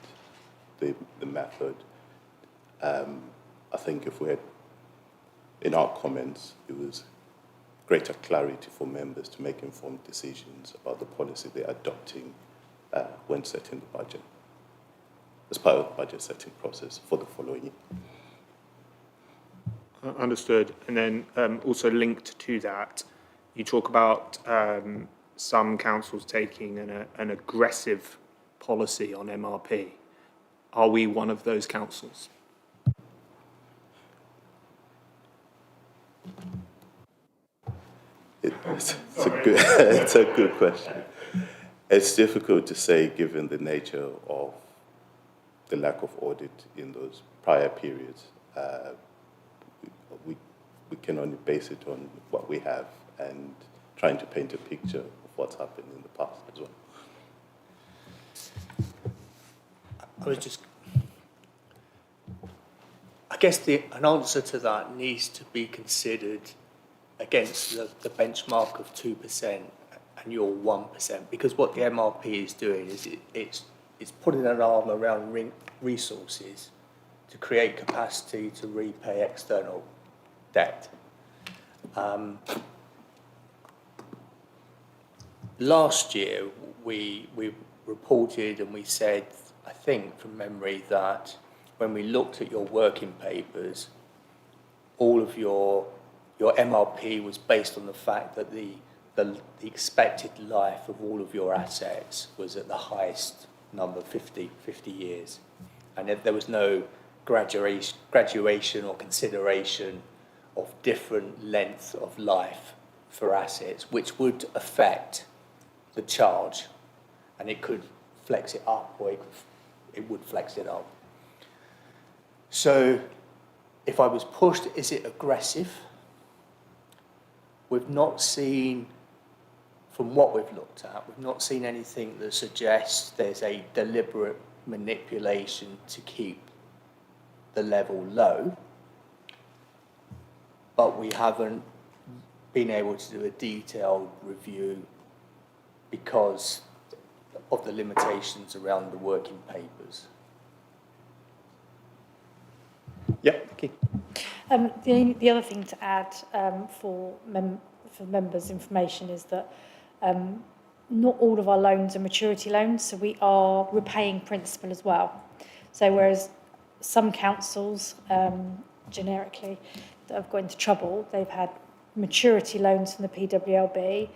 the method. I think if we had, in our comments, it was greater clarity for members to make informed decisions about the policy they're adopting when setting the budget, as part of the budget setting process for the following year. Understood. And then also linked to that, you talk about some councils taking an aggressive policy on MRP. Are we one of those councils? It's a good question. It's difficult to say given the nature of the lack of audit in those prior periods. We can only base it on what we have and trying to paint a picture of what's happened in the past as well. I guess an answer to that needs to be considered against the benchmark of 2% and your 1%, because what the MRP is doing is it's putting an arm around resources to create capacity to repay external debt. Last year, we reported and we said, I think from memory, that when we looked at your working papers, all of your MRP was based on the fact that the expected life of all of your assets was at the highest number, 50 years. And there was no graduation or consideration of different length of life for assets, which would affect the charge, and it could flex it up, or it would flex it up. So if I was pushed, is it aggressive? We've not seen, from what we've looked at, we've not seen anything that suggests there's a deliberate manipulation to keep the level low, but we haven't been able to do a detailed review because of the limitations around the working papers. Yeah, okay. The other thing to add for members' information is that not all of our loans are maturity loans, so we are repaying principal as well. So whereas some councils, generically, that have got into trouble, they've had maturity loans from the PWLB,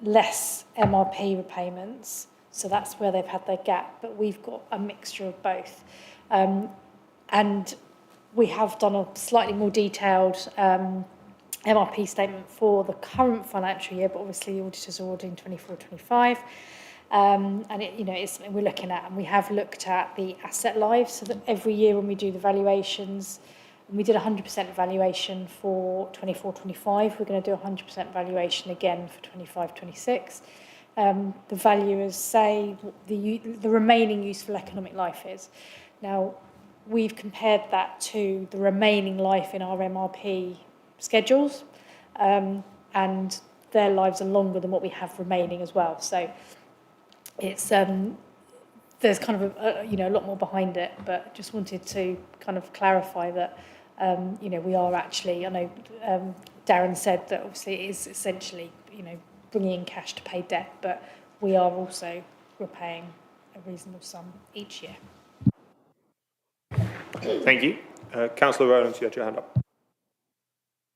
less MRP repayments, so that's where they've had their gap, but we've got a mixture of both. And we have done a slightly more detailed MRP statement for the current financial year, but obviously the auditors are auditing 24-25. And it's something we're looking at, and we have looked at the asset lives, so that every year when we do the valuations, and we did 100% valuation for 24-25, we're going to do 100% valuation again for 25-26. The valuers say what the remaining useful economic life is. Now, we've compared that to the remaining life in our MRP schedules, and their lives are longer than what we have remaining as well. So it's there's kind of a lot more behind it, but just wanted to kind of clarify that we are actually, I know Darren said that obviously it is essentially bringing in cash to pay debt, but we are also repaying a reasonable sum each year. Thank you. Councillor Rowlands, you had your hand up.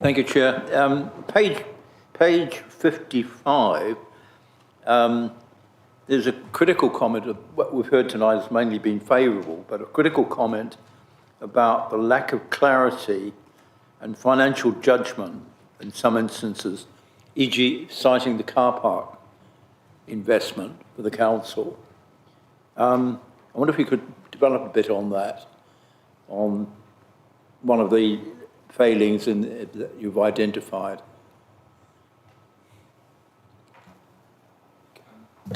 Thank you, Chair. Page 55, there's a critical comment of what we've heard tonight has mainly been favourable, but a critical comment about the lack of clarity and financial judgment in some instances, e.g. citing the car park investment for the council. I wonder if you could develop a bit on that, on one of the failings that you've identified.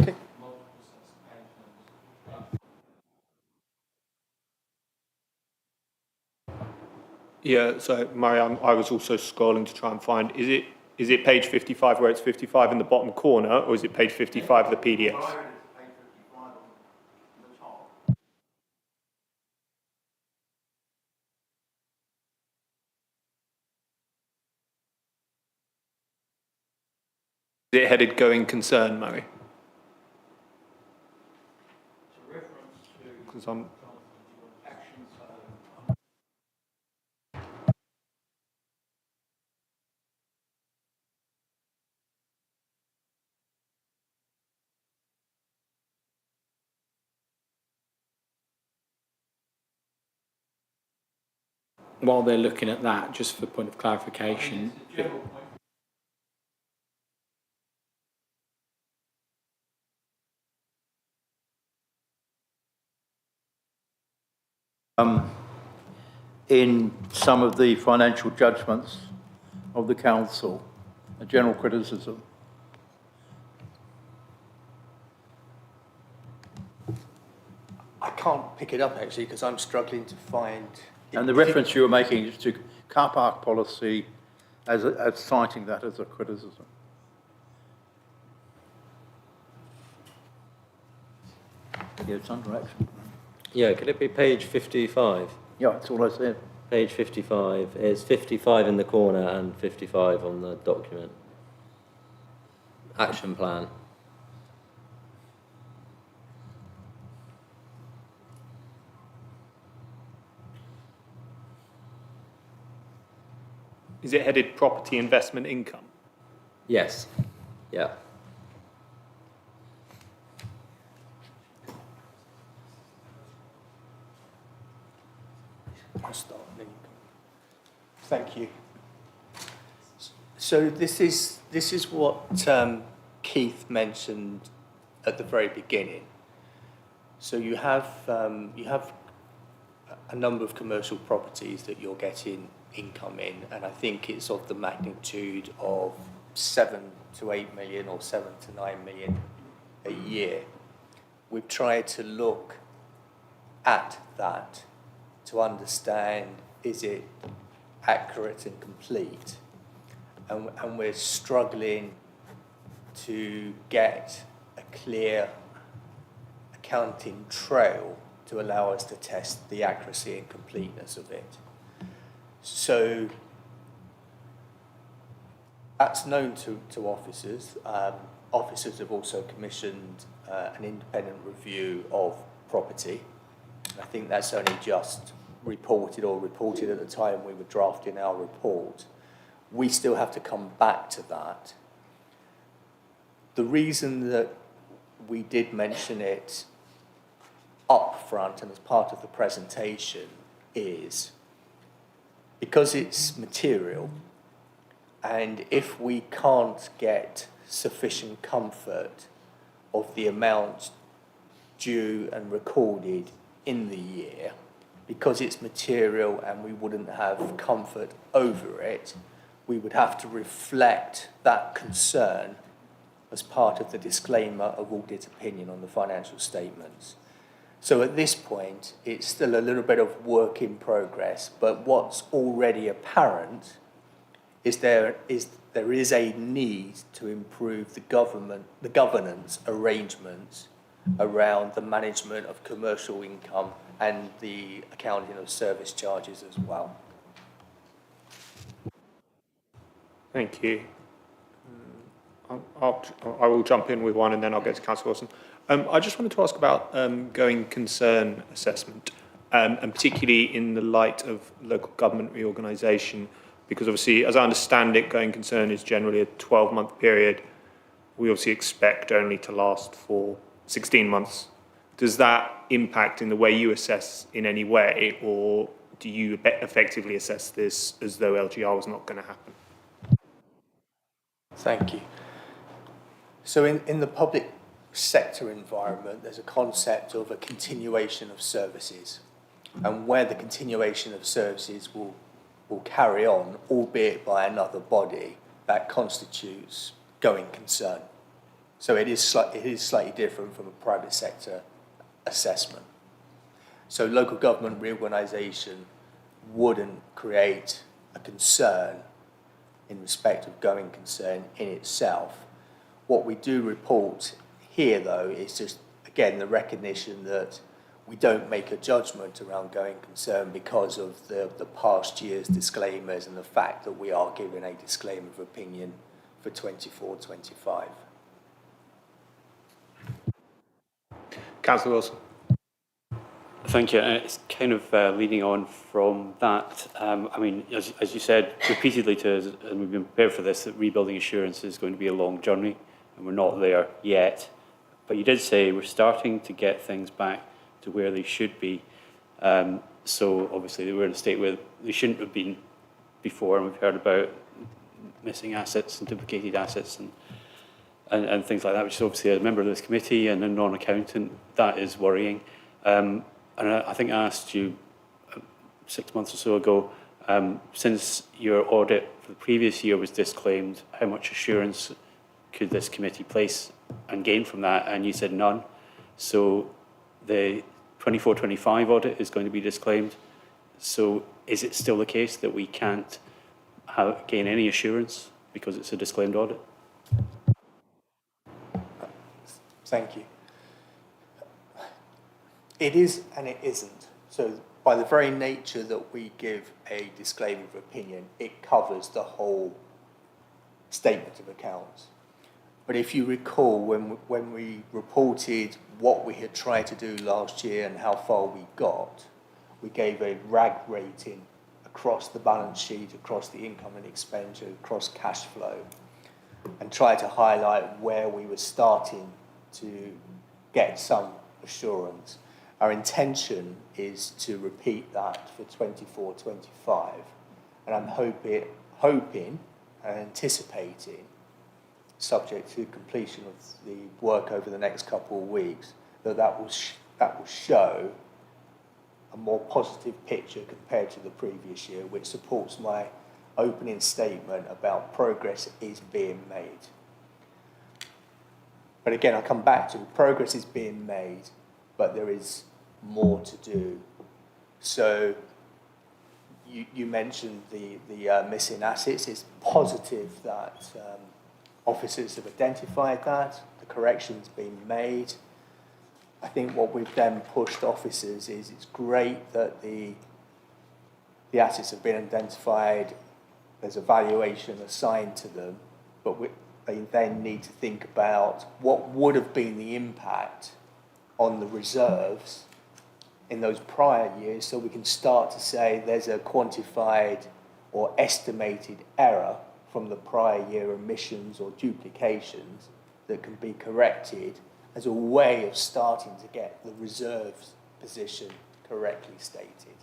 Okay. Yeah, so Murray, I was also scrolling to try and find, is it page 55 where it's 55 in the bottom corner, or is it page 55 of the PDF? Is it headed going concern, Murray? Because I'm... while they're looking at that, just for point of clarification, in some of the financial judgments of the council, a general criticism. I can't pick it up actually because I'm struggling to find. And the reference you were making is to car park policy as citing that as a criticism. Yeah, it's under action. Yeah, could it be page 55? Yeah, that's all I said. Page 55. It's 55 in the corner and 55 on the document. Action plan. Is it headed property investment income? Yes. Yeah. I'll start. Thank you. So this is what Keith mentioned at the very beginning. So you have a number of commercial properties that you're getting income in, and I think it's of the magnitude of 7 to 8 million or 7 to 9 million a year. We've tried to look at that to understand, is it accurate and complete? And we're struggling to get a clear accounting trail to allow us to test the accuracy and completeness of it. So that's known to officers. Officers have also commissioned an independent review of property. I think that's only just reported at the time we were drafting our report. We still have to come back to that. The reason that we did mention it up front and as part of the presentation is because it's material, and if we can't get sufficient comfort of the amount due and recorded in the year, because it's material and we wouldn't have comfort over it, we would have to reflect that concern as part of the disclaimer of audit opinion on the financial statements. So at this point, it's still a little bit of work in progress, but what's already apparent is there is a need to improve the governance arrangements around the management of commercial income and the accounting of service charges as well. Thank you. I will jump in with one and then I'll go to Councillor Wilson. I just wanted to ask about going concern assessment, and particularly in the light of local government reorganisation, because obviously, as I understand it, going concern is generally a 12-month period. We obviously expect only to last for 16 months. Does that impact in the way you assess in any way, or do you effectively assess this as though LGR was not going to happen? Thank you. So in the public sector environment, there's a concept of a continuation of services, and where the continuation of services will carry on, albeit by another body, that constitutes going concern. So it is slightly different from a private sector assessment. So local government reorganisation wouldn't create a concern in respect of going concern in itself. What we do report here, though, is just, again, the recognition that we don't make a judgment around going concern because of the past year's disclaimers and the fact that we are giving a disclaimer of opinion for 24-25. Councillor Wilson. Thank you. It's kind of leading on from that. I mean, as you said repeatedly to us, and we've been prepared for this, that rebuilding assurance is going to be a long journey, and we're not there yet. But you did say we're starting to get things back to where they should be. So obviously they were in a state where they shouldn't have been before, and we've heard about missing assets and duplicated assets and things like that, which is obviously, as a member of this committee and a non-accountant, that is worrying. And I think I asked you 6 months or so ago, since your audit for the previous year was disclaimed, how much assurance could this committee place and gain from that? And you said none. So the 24-25 audit is going to be disclaimed. So is it still the case that we can't gain any assurance because it's a disclaimed audit? Thank you. It is and it isn't. So by the very nature that we give a disclaimer of opinion, it covers the whole statement of accounts. But if you recall, when we reported what we had tried to do last year and how far we got, we gave a RAG rating across the balance sheet, across the income and expenditure, across cash flow, and tried to highlight where we were starting to get some assurance. Our intention is to repeat that for 24-25, and I'm hoping and anticipating, subject to completion of the work over the next couple of weeks, that will show a more positive picture compared to the previous year, which supports my opening statement about progress is being made. But again, I come back to progress is being made, but there is more to do. So you mentioned the missing assets. It's positive that officers have identified that, the correction's been made. I think what we've then pushed officers is it's great that the assets have been identified, there's a valuation assigned to them, but they then need to think about what would have been the impact on the reserves in those prior years, so we can start to say there's a quantified or estimated error from the prior year omissions or duplications that can be corrected as a way of starting to get the reserves position correctly stated.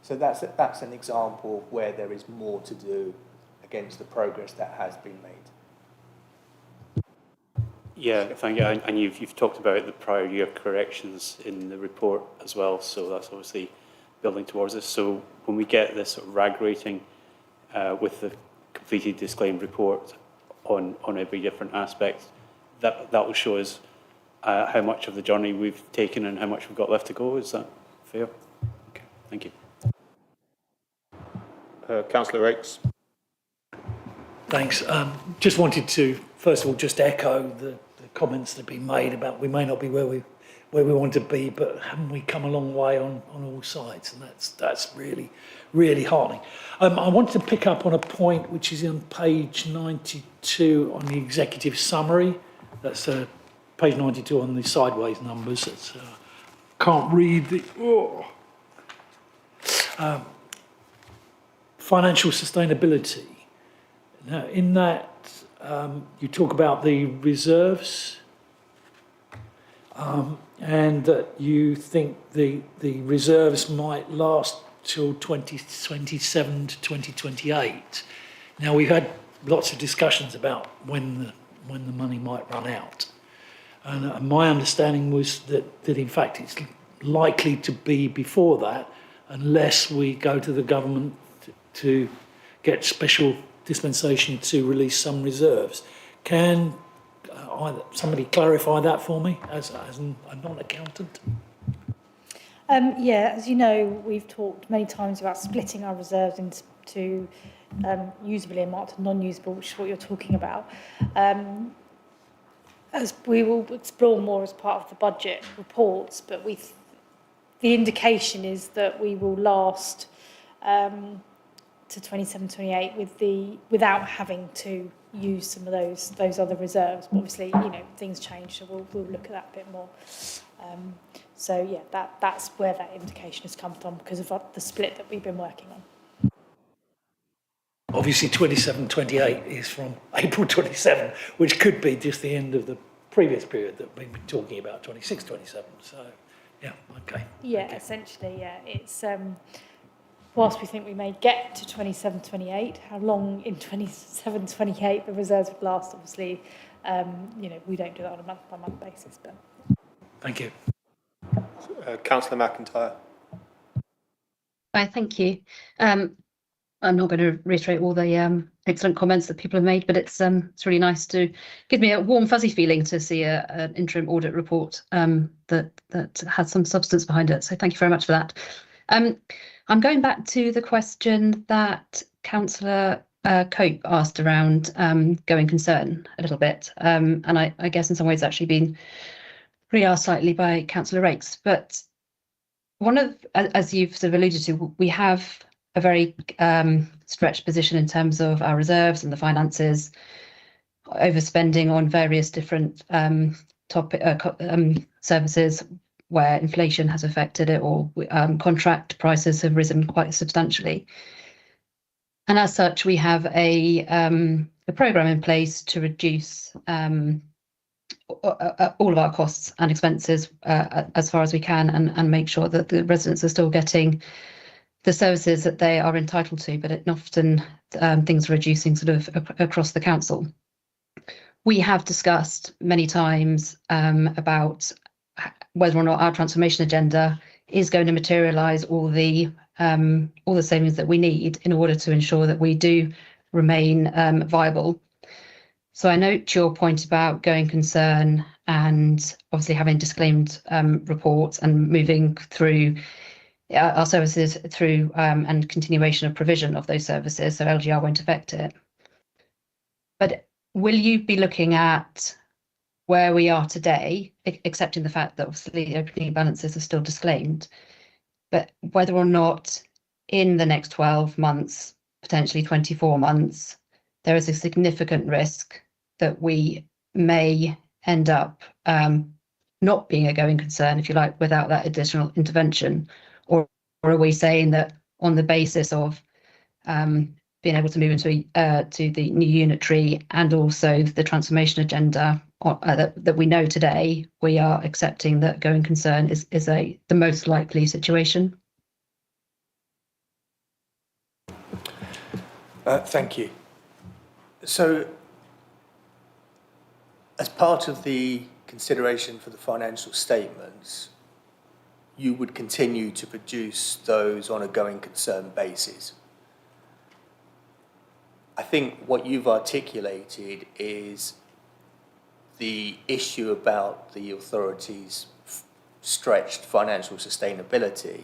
So that's an example of where there is more to do against the progress that has been made. Yeah, thank you. And you've talked about the prior year corrections in the report as well, so that's obviously building towards this. So when we get this sort of RAG rating with the completed disclaimed report on every different aspect, that will show us how much of the journey we've taken and how much we've got left to go. Is that fair? Okay, thank you. Councillor Rakes. Thanks. Just wanted to, first of all, just echo the comments that have been made about we may not be where we want to be, but haven't we come a long way on all sides? And that's really, really heartening. I wanted to pick up on a point which is on page 92 on the executive summary. That's page 92 on the sideways numbers. It's, can't read the... financial sustainability. Now, in that, you talk about the reserves and that you think the reserves might last till 2027 to 2028. Now, we've had lots of discussions about when the money might run out. And my understanding was that in fact it's likely to be before that unless we go to the government to get special dispensation to release some reserves. Can somebody clarify that for me as a non-accountant? Yeah, as you know, we've talked many times about splitting our reserves into usable earmarked and non-usable, which is what you're talking about. As we will explore more as part of the budget reports, but the indication is that we will last to 27-28 without having to use some of those other reserves. But obviously, you know, things change, so we'll look at that a bit more. So yeah, that's where that indication has come from because of the split that we've been working on. Obviously, 27-28 is from April 27, which could be just the end of the previous period that we've been talking about, 26-27. So Yeah, okay. Yeah, essentially, yeah. It's whilst we think we may get to 27, 28, how long in 27, 28 the reserves would last, obviously, we don't do that on a month-by-month basis. But Thank you. Councillor McIntyre. Hi, thank you. I'm not going to reiterate all the excellent comments that people have made, but it's really nice to give me a warm, fuzzy feeling to see an interim audit report that has some substance behind it. So thank you very much for that. I'm going back to the question that Councillor Cope asked around going concern a little bit, and I guess in some ways actually been re-asked slightly by Councillor Rakes. But one of, as you've sort of alluded to, we have a very stretched position in terms of our reserves and the finances, overspending on various different services where inflation has affected it, or contract prices have risen quite substantially. And as such, we have a programme in place to reduce all of our costs and expenses as far as we can, and make sure that the residents are still getting the services that they are entitled to, but often things are reducing sort of across the council. We have discussed many times about whether or not our transformation agenda is going to materialise all the savings that we need in order to ensure that we do remain viable. So I note your point about going concern and obviously having disclaimed reports and moving through our services through and continuation of provision of those services, so LGR won't affect it. But will you be looking at where we are today, accepting the fact that obviously opening balances are still disclaimed, but whether or not in the next 12 months, potentially 24 months, there is a significant risk that we may end up not being a going concern, if you like, without that additional intervention? Or are we saying that on the basis of being able to move into to the new unitary and also the transformation agenda that we know today, we are accepting that going concern is the most likely situation? Thank you. So, as part of the consideration for the financial statements, you would continue to produce those on a going concern basis. I think what you've articulated is the issue about the authority's stretched financial sustainability,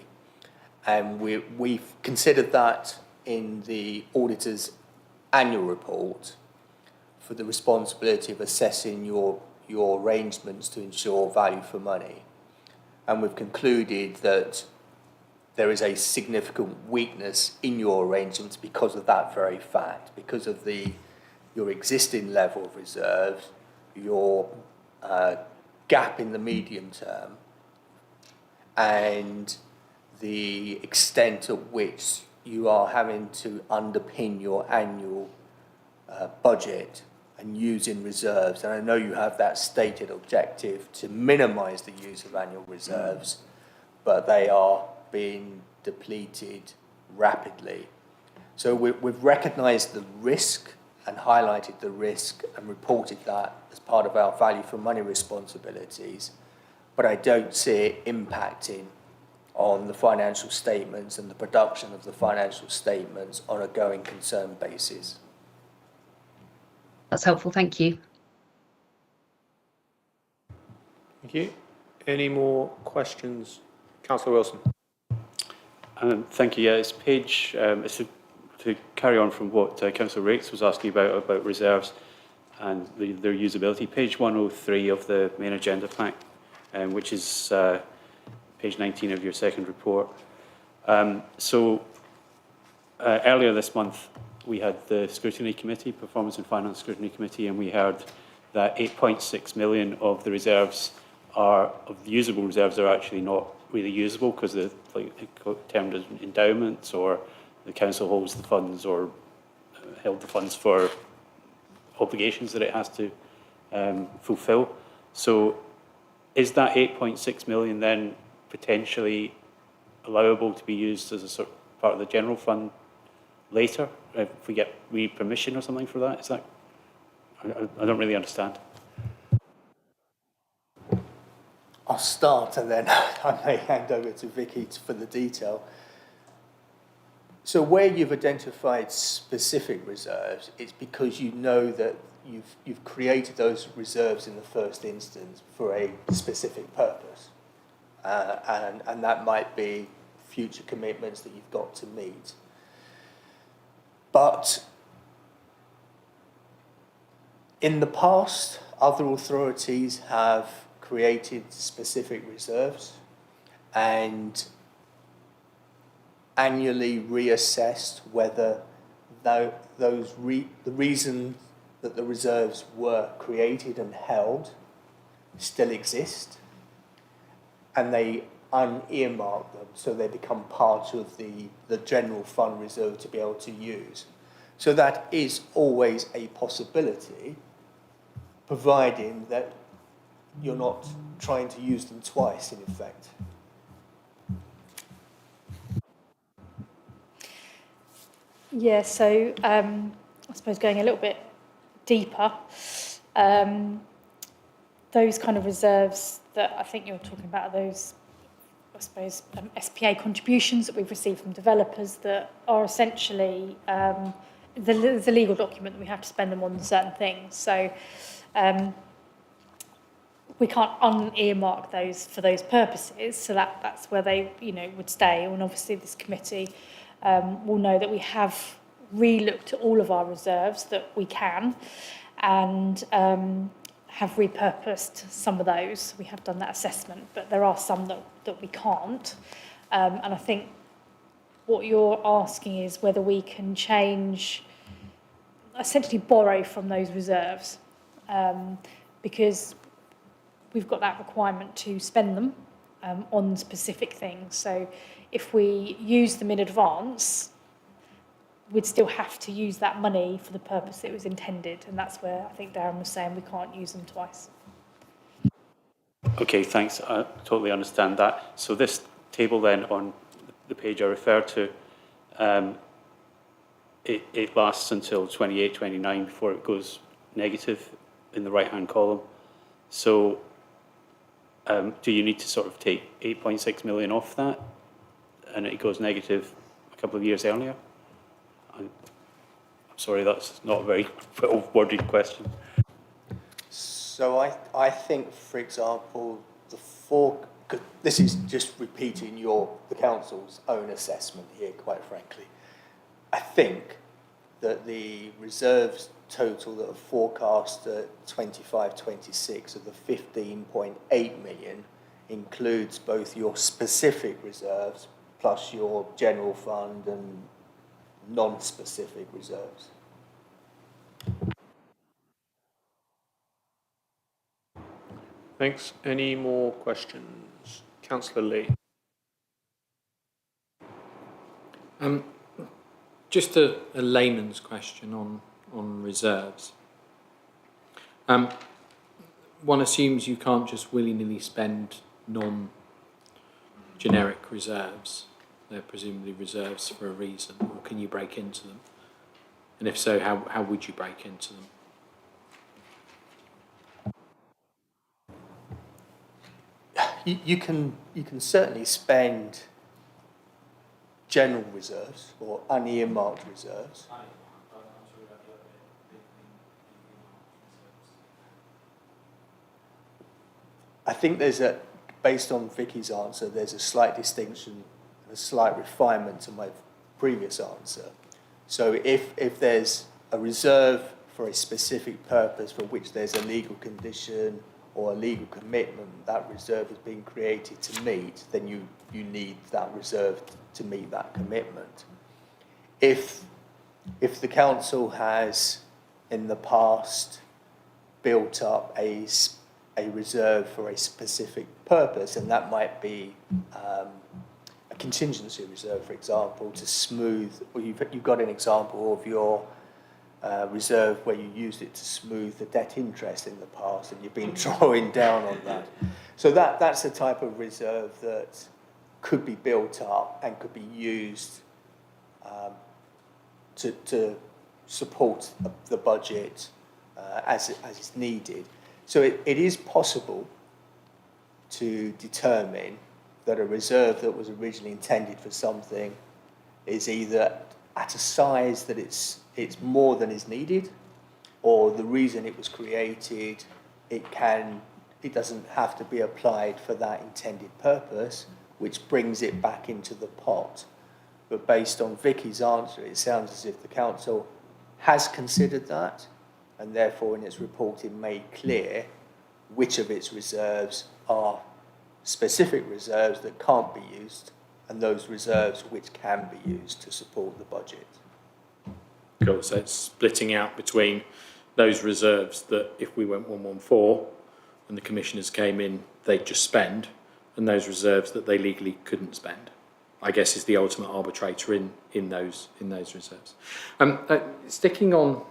and we've considered that in the auditor's annual report for the responsibility of assessing your arrangements to ensure value for money. And we've concluded that there is a significant weakness in your arrangements because of that very fact, because of your existing level of reserves, your gap in the medium term, and the extent at which you are having to underpin your annual budget and using reserves. And I know you have that stated objective to minimise the use of annual reserves, but they are being depleted rapidly. So we've recognised the risk and highlighted the risk and reported that as part of our value for money responsibilities, but I don't see it impacting on the financial statements and the production of the financial statements on a going concern basis. That's helpful, thank you. Thank you. Any more questions? Councillor Wilson. Thank you. Yeah, it's page, it's to carry on from what Councillor Rakes was asking about reserves and their usability. Page 103 of the main agenda pack, which is page 19 of your second report. Earlier this month, we had the Scrutiny Committee, Performance and Finance Scrutiny Committee, and we heard that 8.6 million of the reserves of the usable reserves are actually not really usable because they're termed as endowments, or the council holds the funds or held the funds for obligations that it has to fulfil. So is that 8.6 million then potentially allowable to be used as a sort of part of the general fund later, if we get permission or something for that? Is that, I don't really understand. I'll start and then I may hand over to Vicky for the detail. So where you've identified specific reserves, it's because you know that you've created those reserves in the first instance for a specific purpose. And that might be future commitments that you've got to meet. But in the past, other authorities have created specific reserves and annually reassessed whether the reason that the reserves were created and held still exist, and they unearmark them so they become part of the general fund reserve to be able to use. So that is always a possibility, providing that you're not trying to use them twice, in effect. Yeah, so I suppose going a little bit deeper, those kind of reserves that I think you're talking about are those, I suppose, SPA contributions that we've received from developers that are essentially the legal document that we have to spend them on certain things. So we can't unearmark those for those purposes, so that's where they would stay. And obviously this committee will know that we have re-looked at all of our reserves that we can, and have repurposed some of those. We have done that assessment, but there are some that we can't. And I think what you're asking is whether we can change, essentially borrow from those reserves, because we've got that requirement to spend them on specific things. So if we use them in advance, we'd still have to use that money for the purpose it was intended. And that's where I think Darren was saying we can't use them twice. Okay, thanks. I totally understand that. So this table then on the page I referred to, it lasts until 28, 29 before it goes negative in the right-hand column. So do you need to sort of take 8.6 million off that and it goes negative a couple of years earlier? I'm sorry, that's not a very well-worded question. So I think, for example, this is just repeating the council's own assessment here, quite frankly. I think that the reserves total that are forecast at 25-26 of the 15.8 million includes both your specific reserves plus your general fund and non-specific reserves. Thanks. Any more questions? Councillor Lee. Just a layman's question on reserves. One assumes you can't just willy-nilly spend non-generic reserves. They're presumably reserves for a reason, or can you break into them? And if so, how would you break into them? You can certainly spend general reserves or unearmarked reserves. I think based on Vicky's answer, there's a slight distinction, a slight refinement to my previous answer. So if there's a reserve for a specific purpose for which there's a legal condition or a legal commitment that reserve has been created to meet, then you need that reserve to meet that commitment. If the council has in the past built up a reserve for a specific purpose, and that might be a contingency reserve, for example, to smooth, or you've got an example of your reserve where you used it to smooth the debt interest in the past and you've been drawing down on that. So that's the type of reserve that could be built up and could be used to support the budget as it's needed. So it is possible to determine that a reserve that was originally intended for something is either at a size that it's more than is needed, or the reason it was created, it doesn't have to be applied for that intended purpose, which brings it back into the pot. But based on Vicky's answer, it sounds as if the council has considered that, and therefore in its reporting made clear which of its reserves are specific reserves that can't be used, and those reserves which can be used to support the budget. Cool. So it's splitting out between those reserves that if we went 114 and the commissioners came in, they'd just spend, and those reserves that they legally couldn't spend, I guess, is the ultimate arbitrator in those reserves. Sticking on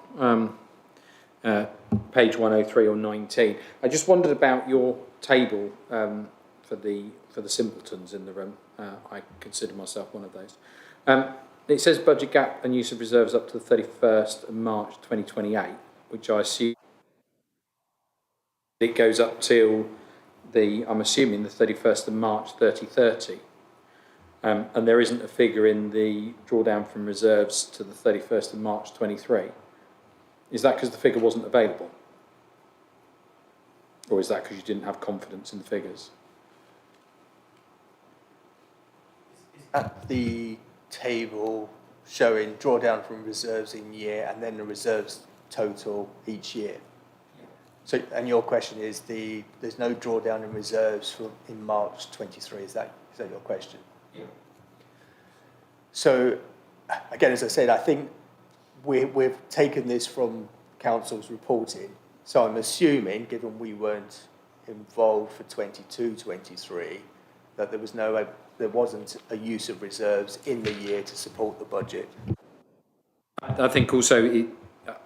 page 103 or 19, I just wondered about your table for the simpletons in the room. I consider myself one of those. It says budget gap and use of reserves up to the 31st of March 2028, which I assume it goes up till I'm assuming the 31st of March 2030. And there isn't a figure in the drawdown from reserves to the 31st of March 23. Is that because the figure wasn't available? Or is that because you didn't have confidence in the figures? At the table showing drawdown from reserves in year and then the reserves total each year. So, and your question is there's no drawdown in reserves in March 23. Is that your question? Yeah. So, again, as I said, I think we've taken this from council's reporting. So I'm assuming, given we weren't involved for 22-23, that there wasn't a use of reserves in the year to support the budget. I think also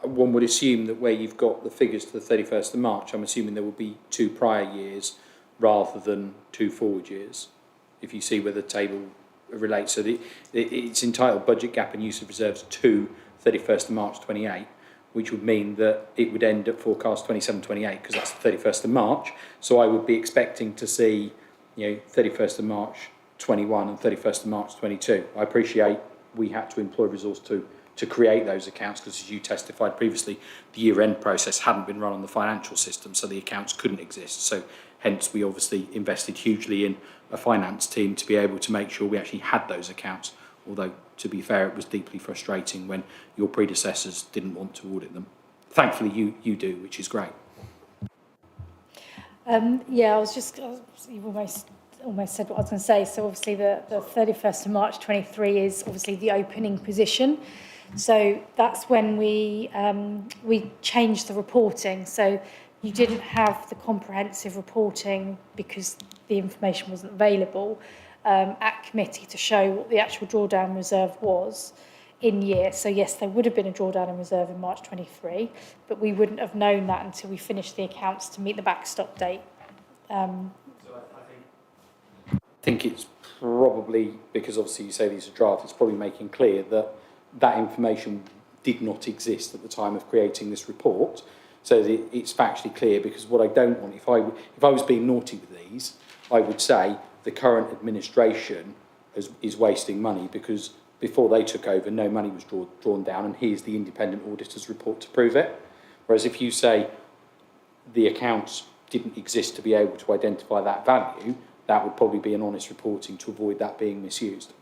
one would assume that where you've got the figures to the 31st of March, I'm assuming there will be 2 prior years rather than 2 forward years, if you see where the table relates. So it's entitled budget gap and use of reserves to 31st of March 28, which would mean that it would end at forecast 27-28 because that's the 31st of March. So I would be expecting to see 31st of March 21 and 31st of March 22. I appreciate we had to employ resource to create those accounts because, as you testified previously, the year-end process hadn't been run on the financial system, so the accounts couldn't exist. So hence we obviously invested hugely in a finance team to be able to make sure we actually had those accounts, although, to be fair, it was deeply frustrating when your predecessors didn't want to audit them. Thankfully, you do, which is great. Yeah, you've almost said what I was going to say. So obviously the 31st of March 23 is obviously the opening position. So that's when we changed the reporting. So you didn't have the comprehensive reporting because the information wasn't available at committee to show what the actual drawdown reserve was in year. So yes, there would have been a drawdown in reserve in March 23, but we wouldn't have known that until we finished the accounts to meet the backstop date. I think it's probably, because obviously you say these are drafts, it's probably making clear that that information did not exist at the time of creating this report, so that it's factually clear. Because what I don't want, if I was being naughty with these, I would say the current administration is wasting money because before they took over, no money was drawn down, and here's the independent auditor's report to prove it. Whereas if you say the accounts didn't exist to be able to identify that value, that would probably be an honest reporting to avoid that being misused.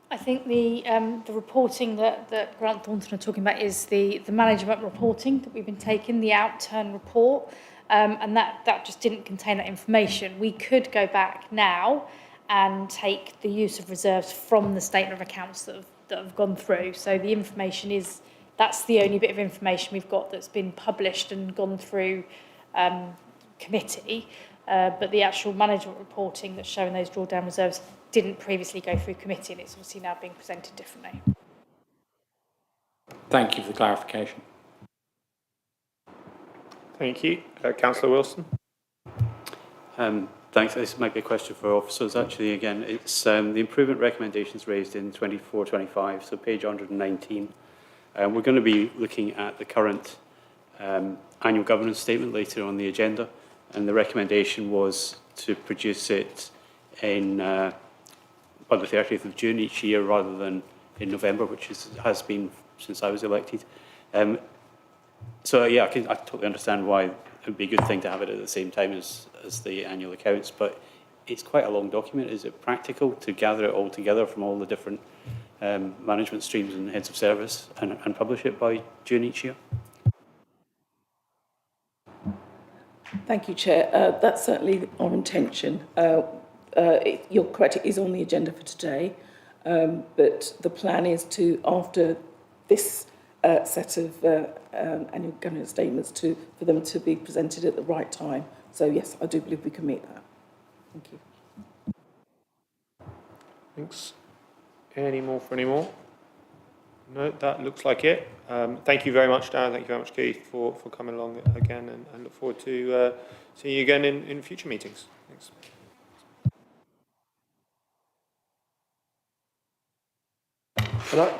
I think the reporting that Grant Thornton are talking about is the management reporting that we've been taking, the outturn report, and that just didn't contain that information. We could go back now and take the use of reserves from the statement of accounts that have gone through. So the information that's the only bit of information we've got that's been published and gone through committee. But the actual management reporting that's showing those drawdown reserves didn't previously go through committee, and it's obviously now being presented differently. Thank you for the clarification. Thank you. Councillor Wilson. Thanks. This might be a question for officers, actually. Again, it's the improvement recommendations raised in 24-25, so page 119. We're going to be looking at the current annual governance statement later on the agenda, and the recommendation was to produce it in by the 30th of June each year rather than in November, which has been since I was elected. So yeah, I totally understand why it would be a good thing to have it at the same time as the annual accounts, but it's quite a long document. Is it practical to gather it all together from all the different management streams and heads of service and publish it by June each year? Thank you, Chair. That's certainly our intention. You're correct, it is on the agenda for today, but the plan is to, after this set of annual governance statements, for them to be presented at the right time. So yes, I do believe we can meet that. Thank you. Thanks. Any more for any more? No, that looks like it. Thank you very much, Darren. Thank you very much, Keith, for coming along again, and look forward to seeing you again in future meetings. Thanks.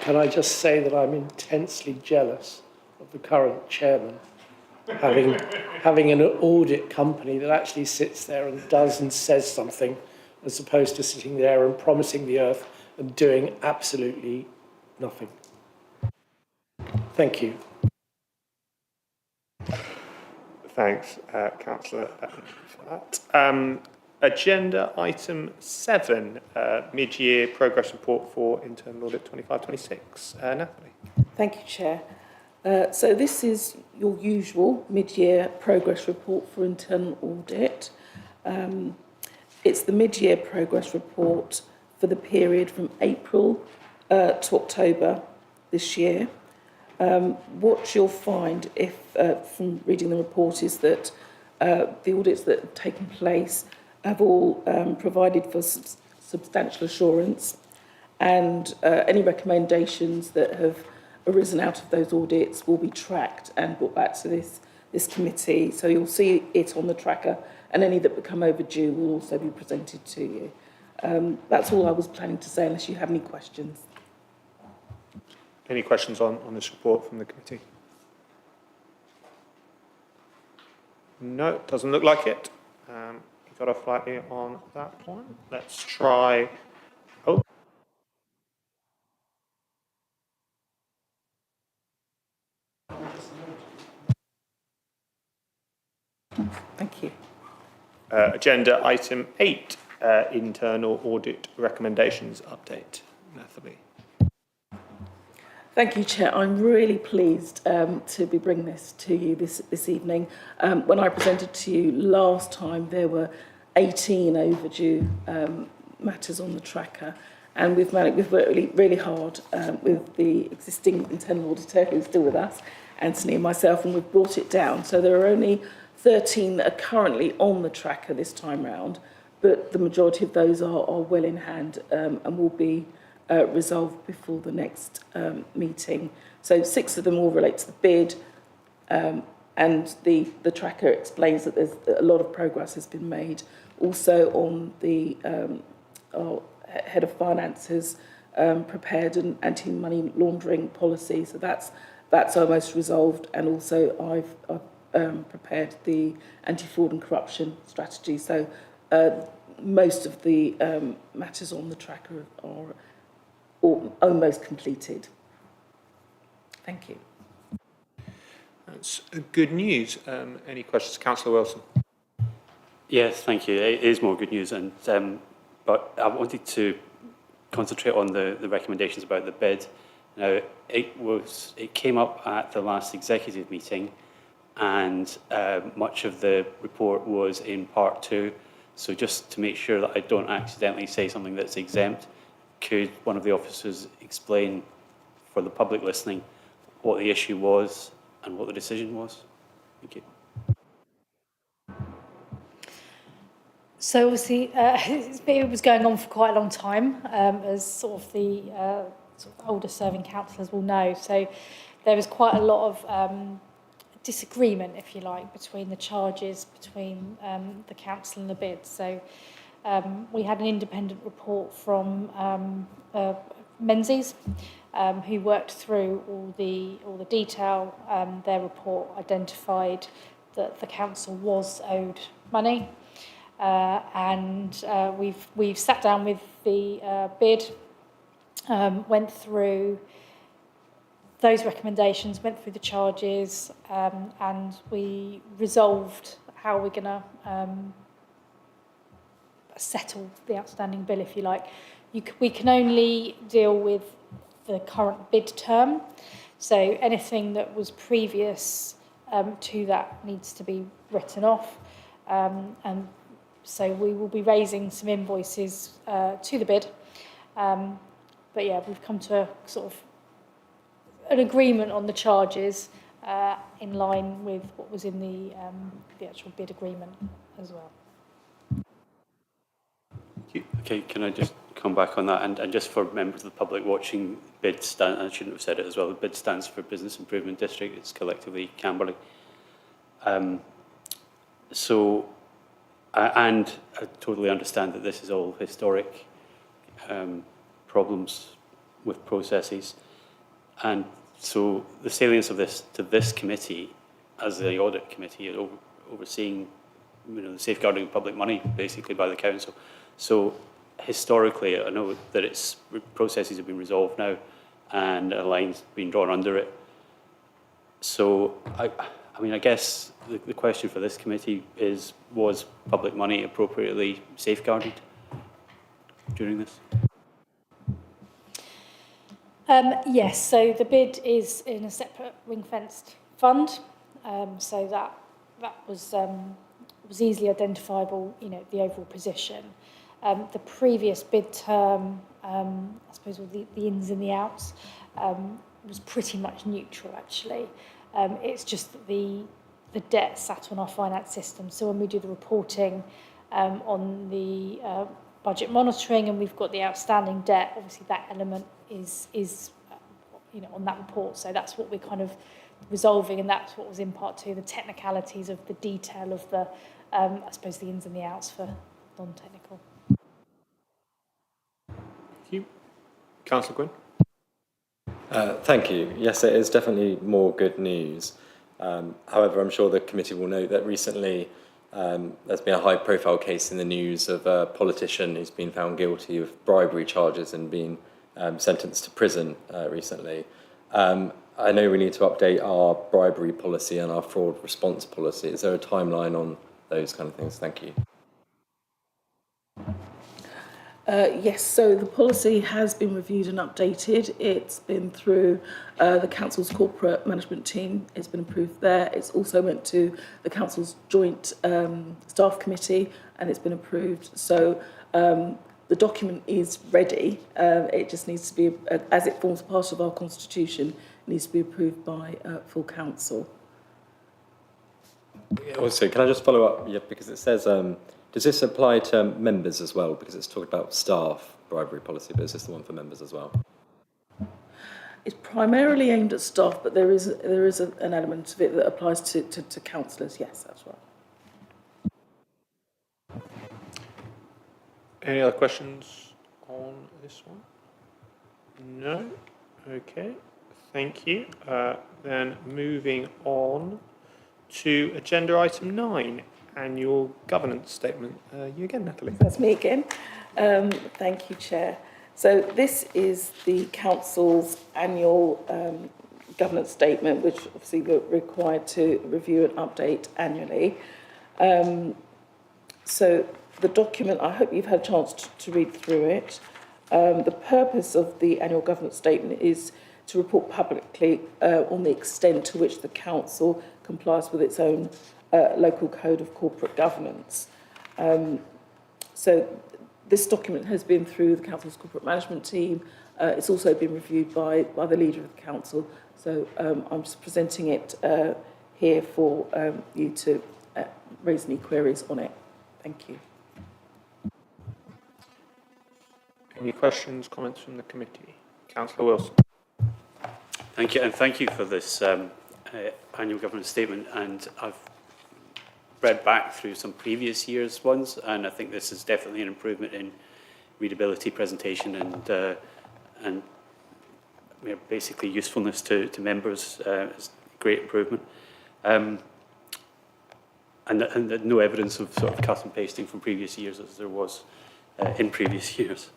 Can I just say that I'm intensely jealous of the current chairman having an audit company that actually sits there and does and says something, as opposed to sitting there and promising the earth and doing absolutely nothing. Thank you. Thanks, Councillor, for that. Agenda item 7, mid-year progress report for internal audit 25-26. Natalie. Thank you, Chair. So this is your usual mid-year progress report for internal audit. It's the mid-year progress report for the period from April to October this year. What you'll find from reading the report is that the audits that have taken place have all provided for substantial assurance, and any recommendations that have arisen out of those audits will be tracked and brought back to this committee. So you'll see it on the tracker, and any that become overdue will also be presented to you. That's all I was planning to say, unless you have any questions. Any questions on this report from the committee? No, it doesn't look like it. You got off lightly on that one. Let's try. Oh. Thank you. Agenda item 8, internal audit recommendations update. Natalie. Thank you, Chair. I'm really pleased to be bringing this to you this evening. When I presented to you last time, there were 18 overdue matters on the tracker, and we've worked really hard with the existing internal auditor who's still with us, Anthony and myself, and we've brought it down. So there are only 13 that are currently on the tracker this time round, but the majority of those are well in hand and will be resolved before the next meeting. So 6 of them all relate to the bid, and the tracker explains that there's a lot of progress has been made. Also on the our head of finance has prepared an anti-money laundering policy, so that's almost resolved, and also I've prepared the anti-fraud and corruption strategy. So most of the matters on the tracker are almost completed. Thank you. That's good news. Any questions, Councillor Wilson? Yes, thank you. It is more good news, and but I wanted to concentrate on the recommendations about the bid. Now, it came up at the last executive meeting, and much of the report was in part 2. So just to make sure that I don't accidentally say something that's exempt, could one of the officers explain for the public listening what the issue was and what the decision was? Thank you. So obviously, it was going on for quite a long time, as sort of the older serving councillors will know. So there was quite a lot of disagreement, if you like, between the charges between the council and the bid. So we had an independent report from Menzies, who worked through all the detail. Their report identified that the council was owed money, and we've sat down with the bid, went through those recommendations, went through the charges, and we resolved how we're going to settle the outstanding bill, if you like. We can only deal with the current bid term, so anything that was previous to that needs to be written off, and so we will be raising some invoices to the bid, but yeah, we've come to a sort of an agreement on the charges in line with what was in the actual bid agreement as well. Okay, can I just come back on that? And just for members of the public watching, BID stand, I shouldn't have said it as well, BID stands for Business Improvement District. It's collectively Camberley. And I totally understand that this is all historic problems with processes. And so the salience of this to this committee, as the audit committee, overseeing the safeguarding of public money, basically, by the council. So historically, I know that its processes have been resolved now, and a line's been drawn under it. So I mean, I guess the question for this committee is: was public money appropriately safeguarded during this? Yes, so the bid is in a separate ring-fenced fund, so that was easily identifiable, the overall position. The previous bid term, I suppose with the ins and the outs, was pretty much neutral, actually. It's just that the debt sat on our finance system, so when we do the reporting on the budget monitoring, and we've got the outstanding debt, obviously that element is on that report. So that's what we're kind of resolving, and that's what was in part two, the technicalities of the detail of the, I suppose, the ins and the outs for non-technical. Thank you. Councillor Gwynn. Thank you. Yes, it is definitely more good news. However, I'm sure the committee will note that recently there's been a high-profile case in the news of a politician who's been found guilty of bribery charges and been sentenced to prison recently. I know we need to update our bribery policy and our fraud response policy. Is there a timeline on those kind of things? Thank you. Yes, so the policy has been reviewed and updated. It's been through the council's corporate management team. It's been approved there. It's also went to the council's joint staff committee, and it's been approved. So the document is ready. It just needs to be, as it forms part of our constitution, it needs to be approved by full council. Also, can I just follow up? Yeah, because it says, does this apply to members as well? Because it's talking about staff bribery policy, but is this the one for members as well? It's primarily aimed at staff, but there is an element of it that applies to councillors. Yes, that's right. Any other questions on this one? No? Okay, thank you. Then moving on to agenda item 9, annual governance statement. You again, Natalie. That's me again. Thank you, Chair. So this is the council's annual governance statement, which obviously we're required to review and update annually. So the document, I hope you've had a chance to read through it. The purpose of the annual governance statement is to report publicly on the extent to which the council complies with its own local code of corporate governance. So this document has been through the council's corporate management team. It's also been reviewed by the leader of the council. So I'm just presenting it here for you to raise any queries on it. Thank you. Any questions, comments from the committee? Councillor Wilson. Thank you, and thank you for this annual government statement, and I've read back through some previous years' ones, and I think this is definitely an improvement in readability, presentation, and basically usefulness to members. It's a great improvement. And no evidence of sort of cut and pasting from previous years as there was in previous years.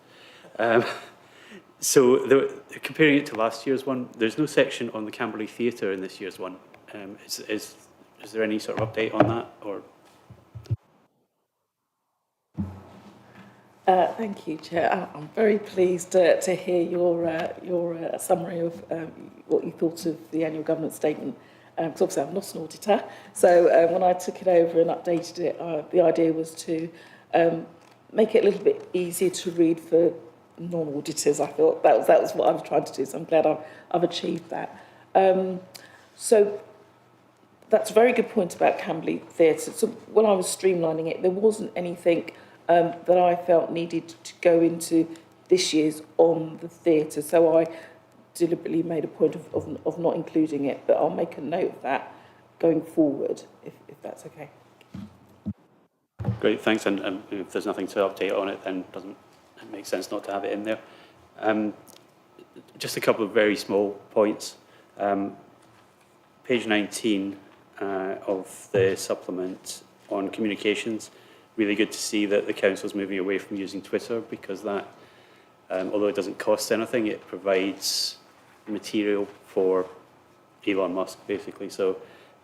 So comparing it to last year's one, there's no section on the Camberley Theatre in this year's one. Is there any sort of update on that? Or Thank you, Chair. I'm very pleased to hear your summary of what you thought of the annual government statement. Because obviously I'm not an auditor, so when I took it over and updated it, the idea was to make it a little bit easier to read for non-auditors. I thought that was what I was trying to do, so I'm glad I've achieved that. So that's a very good point about Camberley Theatre. So when I was streamlining it, there wasn't anything that I felt needed to go into this year's on the theatre. So I deliberately made a point of not including it, but I'll make a note of that going forward, if that's okay. great, thanks. And if there's nothing to update on it, then it makes sense not to have it in there. Just a couple of very small points. Page 19 of the supplement on communications. Really good to see that the council's moving away from using Twitter, because that, although it doesn't cost anything, it provides material for Elon Musk, basically. So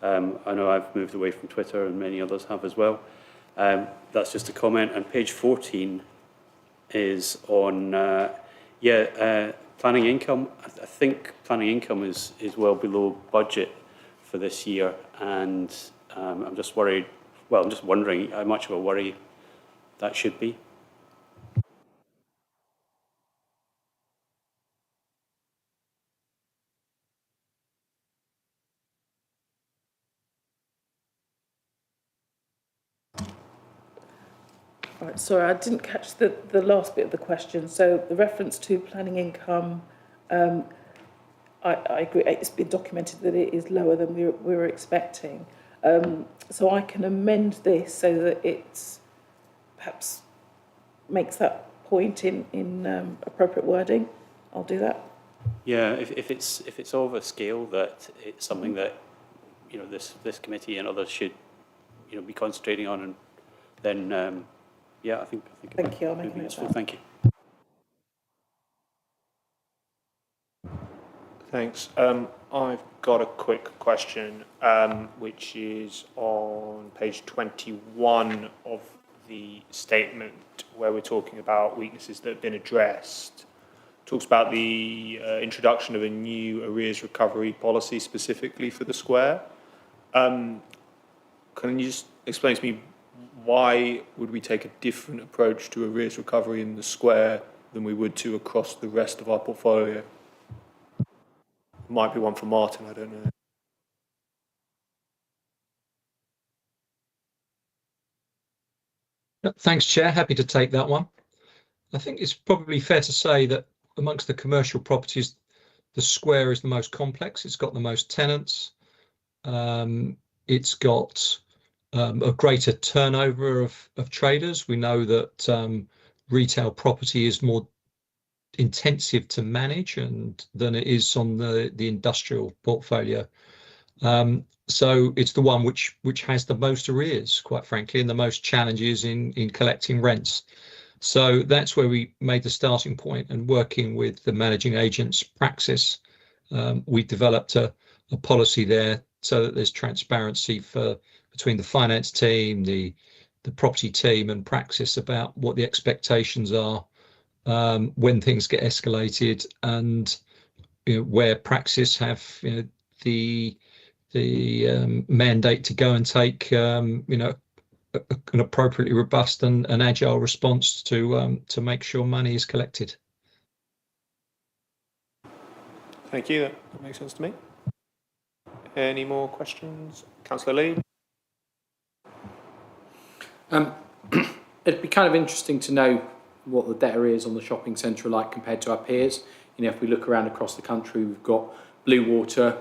I know I've moved away from Twitter, and many others have as well. That's just a comment. And page 14 is on, planning income. I think planning income is well below budget for this year, and I'm just worried. Well, I'm just wondering how much of a worry that should be. Right, sorry, I didn't catch the last bit of the question. So the reference to planning income, I agree, it's been documented that it is lower than we were expecting. So I can amend this so that it perhaps makes that point in appropriate wording. I'll do that. Yeah, if it's of a scale that it's something that this committee and others should be concentrating on, and then yeah, I think Thank you. I'll make it'd be a note useful. of that. Thank you. Thanks. I've got a quick question, which is on page 21 of the statement, where we're talking about weaknesses that have been addressed. Talks about the introduction of a new arrears recovery policy specifically for the Square. Can you just explain to me why would we take a different approach to arrears recovery in the Square than we would to across the rest of our portfolio? Might be one for Martin, I don't know. Thanks, Chair. Happy to take that one. I think it's probably fair to say that amongst the commercial properties, the Square is the most complex. It's got the most tenants. It's got a greater turnover of traders. We know that retail property is more intensive to manage than it is on the industrial portfolio. So it's the one which has the most arrears, quite frankly, and the most challenges in collecting rents. So that's where we made the starting point, and working with the managing agents praxis, we developed a policy there so that there's transparency between the finance team, the property team and praxis about what the expectations are when things get escalated, and where praxis have the mandate to go and take an appropriately robust and agile response to make sure money is collected. Thank you. That makes sense to me. Any more questions, Councillor Lee? It'd be kind of interesting to know what the debt arrears on the shopping centre are like compared to our peers. If we look around across the country, we've got Blue Water,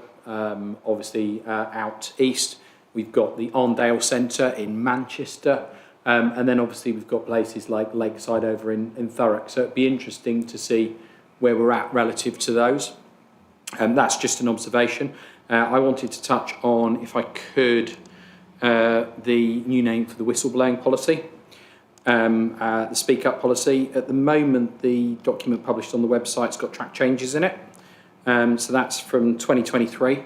obviously out east. We've got the Arndale Centre in Manchester. And then obviously we've got places like Lakeside over in Thurrock. So it'd be interesting to see where we're at relative to those. That's just an observation. I wanted to touch on, if I could, the new name for the whistleblowing policy, the speak up policy. At the moment, the document published on the website's got track changes in it. So that's from 2023.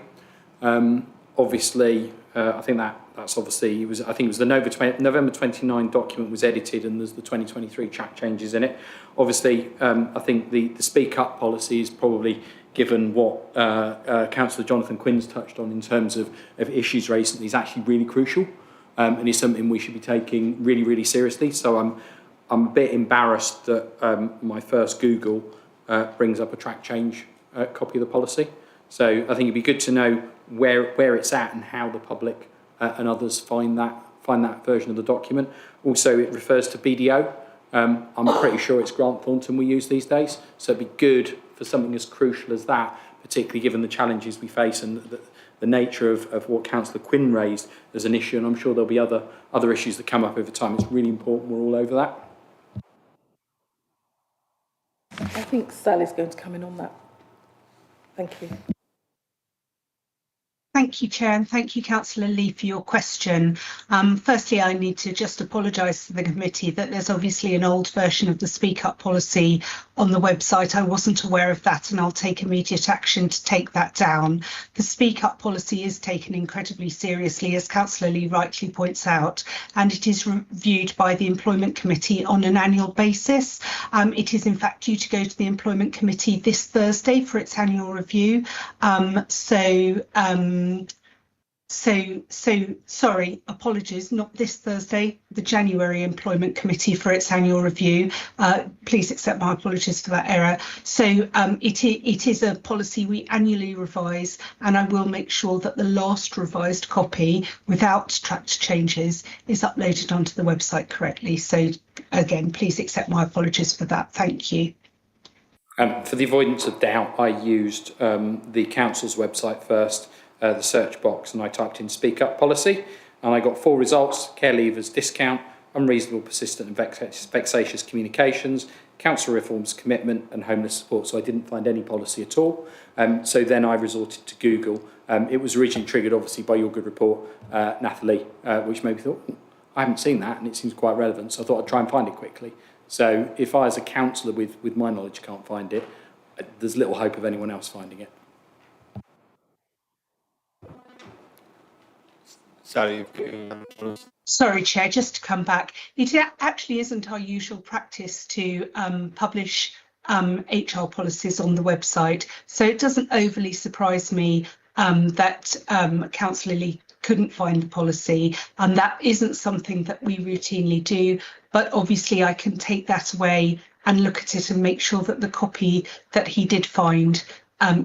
Obviously, I think that's obviously, I think it was the November 29 document was edited and there's the 2023 track changes in it. Obviously, I think the speak up policy is probably, given what Councillor Jonathan Quinn's touched on in terms of issues recently, is actually really crucial and is something we should be taking really, really seriously. So I'm a bit embarrassed that my first Google brings up a track change copy of the policy. So I think it'd be good to know where it's at and how the public and others find that version of the document. Also, it refers to BDO. I'm pretty sure it's Grant Thornton we use these days. So it'd be good for something as crucial as that, particularly given the challenges we face and the nature of what Councillor Quinn raised as an issue. And I'm sure there'll be other issues that come up over time. It's really important we're all over that. I think Sally's going to come in on that. Thank you. Thank you, Chair, and thank you, Councillor Lee, for your question. Firstly, I need to just apologise to the committee that there's obviously an old version of the Speak Up policy on the website. I wasn't aware of that, and I'll take immediate action to take that down. The Speak Up policy is taken incredibly seriously, as Councillor Lee rightly points out, and it is reviewed by the Employment Committee on an annual basis. It is in fact due to go to the Employment Committee this Thursday for its annual review. Sorry, apologies, not this Thursday, the January Employment Committee for its annual review. Please accept my apologies for that error. So it is a policy we annually revise, and I will make sure that the last revised copy without tracked changes is uploaded onto the website correctly. So again, please accept my apologies for that. Thank you. For the avoidance of doubt, I used the council's website first, the search box, and I typed in speak up policy, and I got 4 results: care leavers discount, unreasonable, persistent and vexatious communications, council reforms commitment, and homeless support. So I didn't find any policy at all. So then I resorted to Google. It was originally triggered obviously by your good report, Nathalie, which made me thought, I haven't seen that and it seems quite relevant, so I thought I'd try and find it quickly. So if I, as a councillor with my knowledge, can't find it, there's little hope of anyone else finding it. Sally, Sorry, Chair, just to come back. It actually isn't our usual practice to publish HR policies on the website, so it doesn't overly surprise me that Councillor Lee couldn't find the policy, and that isn't something that we routinely do, but obviously I can take that away and look at it and make sure that the copy that he did find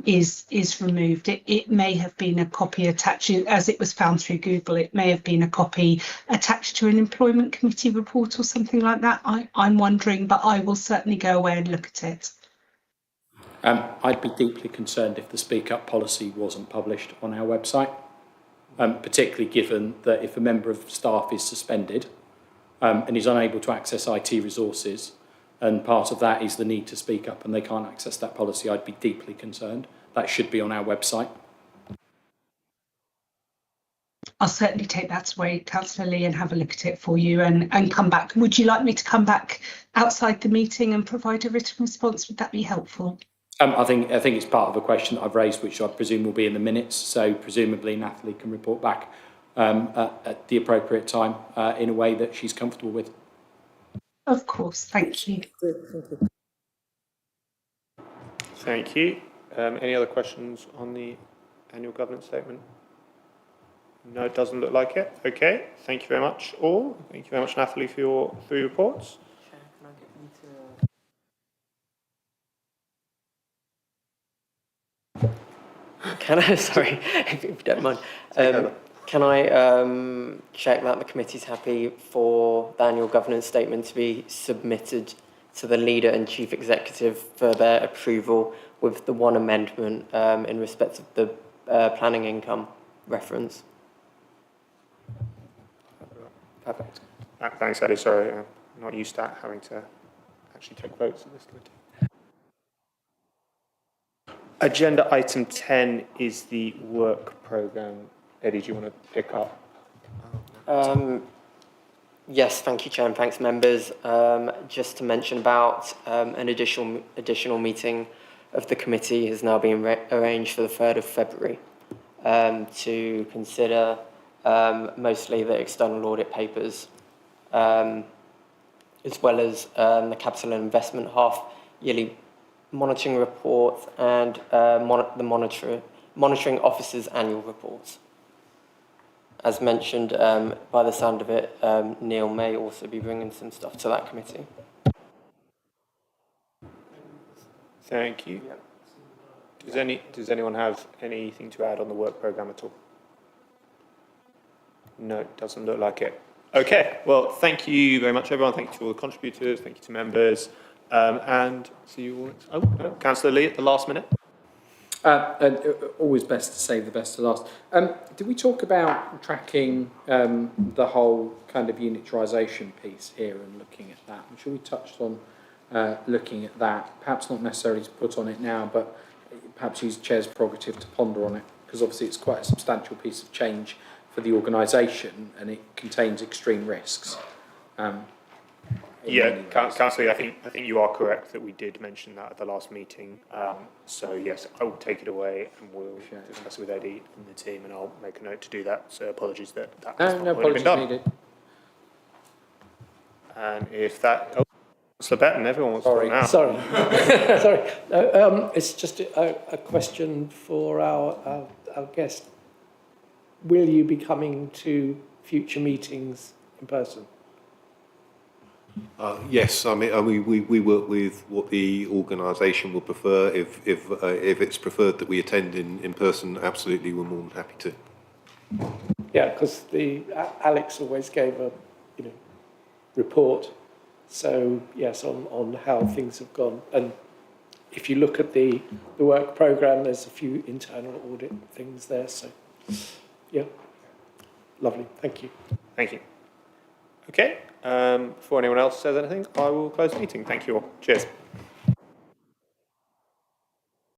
is removed. It may have been a copy attached, as it was found through Google, it may have been a copy attached to an Employment Committee report or something like that. I'm wondering, but I will certainly go away and look at it. I'd be deeply concerned if the Speak Up policy wasn't published on our website, particularly given that if a member of staff is suspended and is unable to access IT resources, and part of that is the need to speak up and they can't access that policy, I'd be deeply concerned. That should be on our website. I'll certainly take that away, Councillor Lee, and have a look at it for you and come back. Would you like me to come back outside the meeting and provide a written response? Would that be helpful? I think it's part of a question that I've raised, which I presume will be in the minutes. So presumably Nathalie can report back at the appropriate time in a way that she's comfortable with. Of course, thank you. thank you. Any other questions on the annual governance statement? No, it doesn't look like it. Okay, thank you very much all. Thank you very much, Nathalie, for your reports. Can I, sorry, if you don't mind, can I check that the committee's happy for the annual governance statement to be submitted to the leader and chief executive for their approval with the one amendment in respect of the planning income reference. Perfect. Thanks, Eddie. Sorry, I'm not used to having to actually take votes at this committee. Agenda item 10 is the work programme. Eddie, do you want to pick up? Yes, thank you, Chair, and thanks, members. Just to mention about an additional meeting of the committee has now been arranged for the 3rd of February to consider mostly the external audit papers, as well as the capital and investment half-yearly monitoring report and the monitoring officer's annual reports. As mentioned, by the sound of it, Neil may also be bringing some stuff to that committee. Thank you. Does anyone have anything to add on the work programme at all? No, it doesn't look like it. Okay, well, thank you very much, everyone. Thank you to all the contributors. Thank you to members. And see you all next. Oh, no, Councillor Lee at the last minute. Always best to save the best to last. Did we talk about tracking the whole kind of unitarisation piece here and looking at that? I'm sure we touched on looking at that. Perhaps not necessarily to put on it now, but perhaps use Chair's prerogative to ponder on it, because obviously it's quite a substantial piece of change for the organisation and it contains extreme risks. Yeah, Councillor, I think you are correct that we did mention that at the last meeting. So yes, I will take it away and we'll discuss it with Eddie and the team, and I'll make a note to do that. So apologies that has not already been done. Needed. And if that, Councillor Betton, everyone wants to talk now. Sorry. It's just a question for our guest. Will you be coming to future meetings in person? Yes, I mean, we work with what the organisation would prefer. If it's preferred that we attend in person, absolutely, we're more than happy to. Yeah, because Alex always gave a report. So yes, on how things have gone, and if you look at the work programme, there's a few internal audit things there. So yeah, lovely. Thank you. Thank you. Okay. Before anyone else says anything, I will close the meeting. Thank you all. Cheers.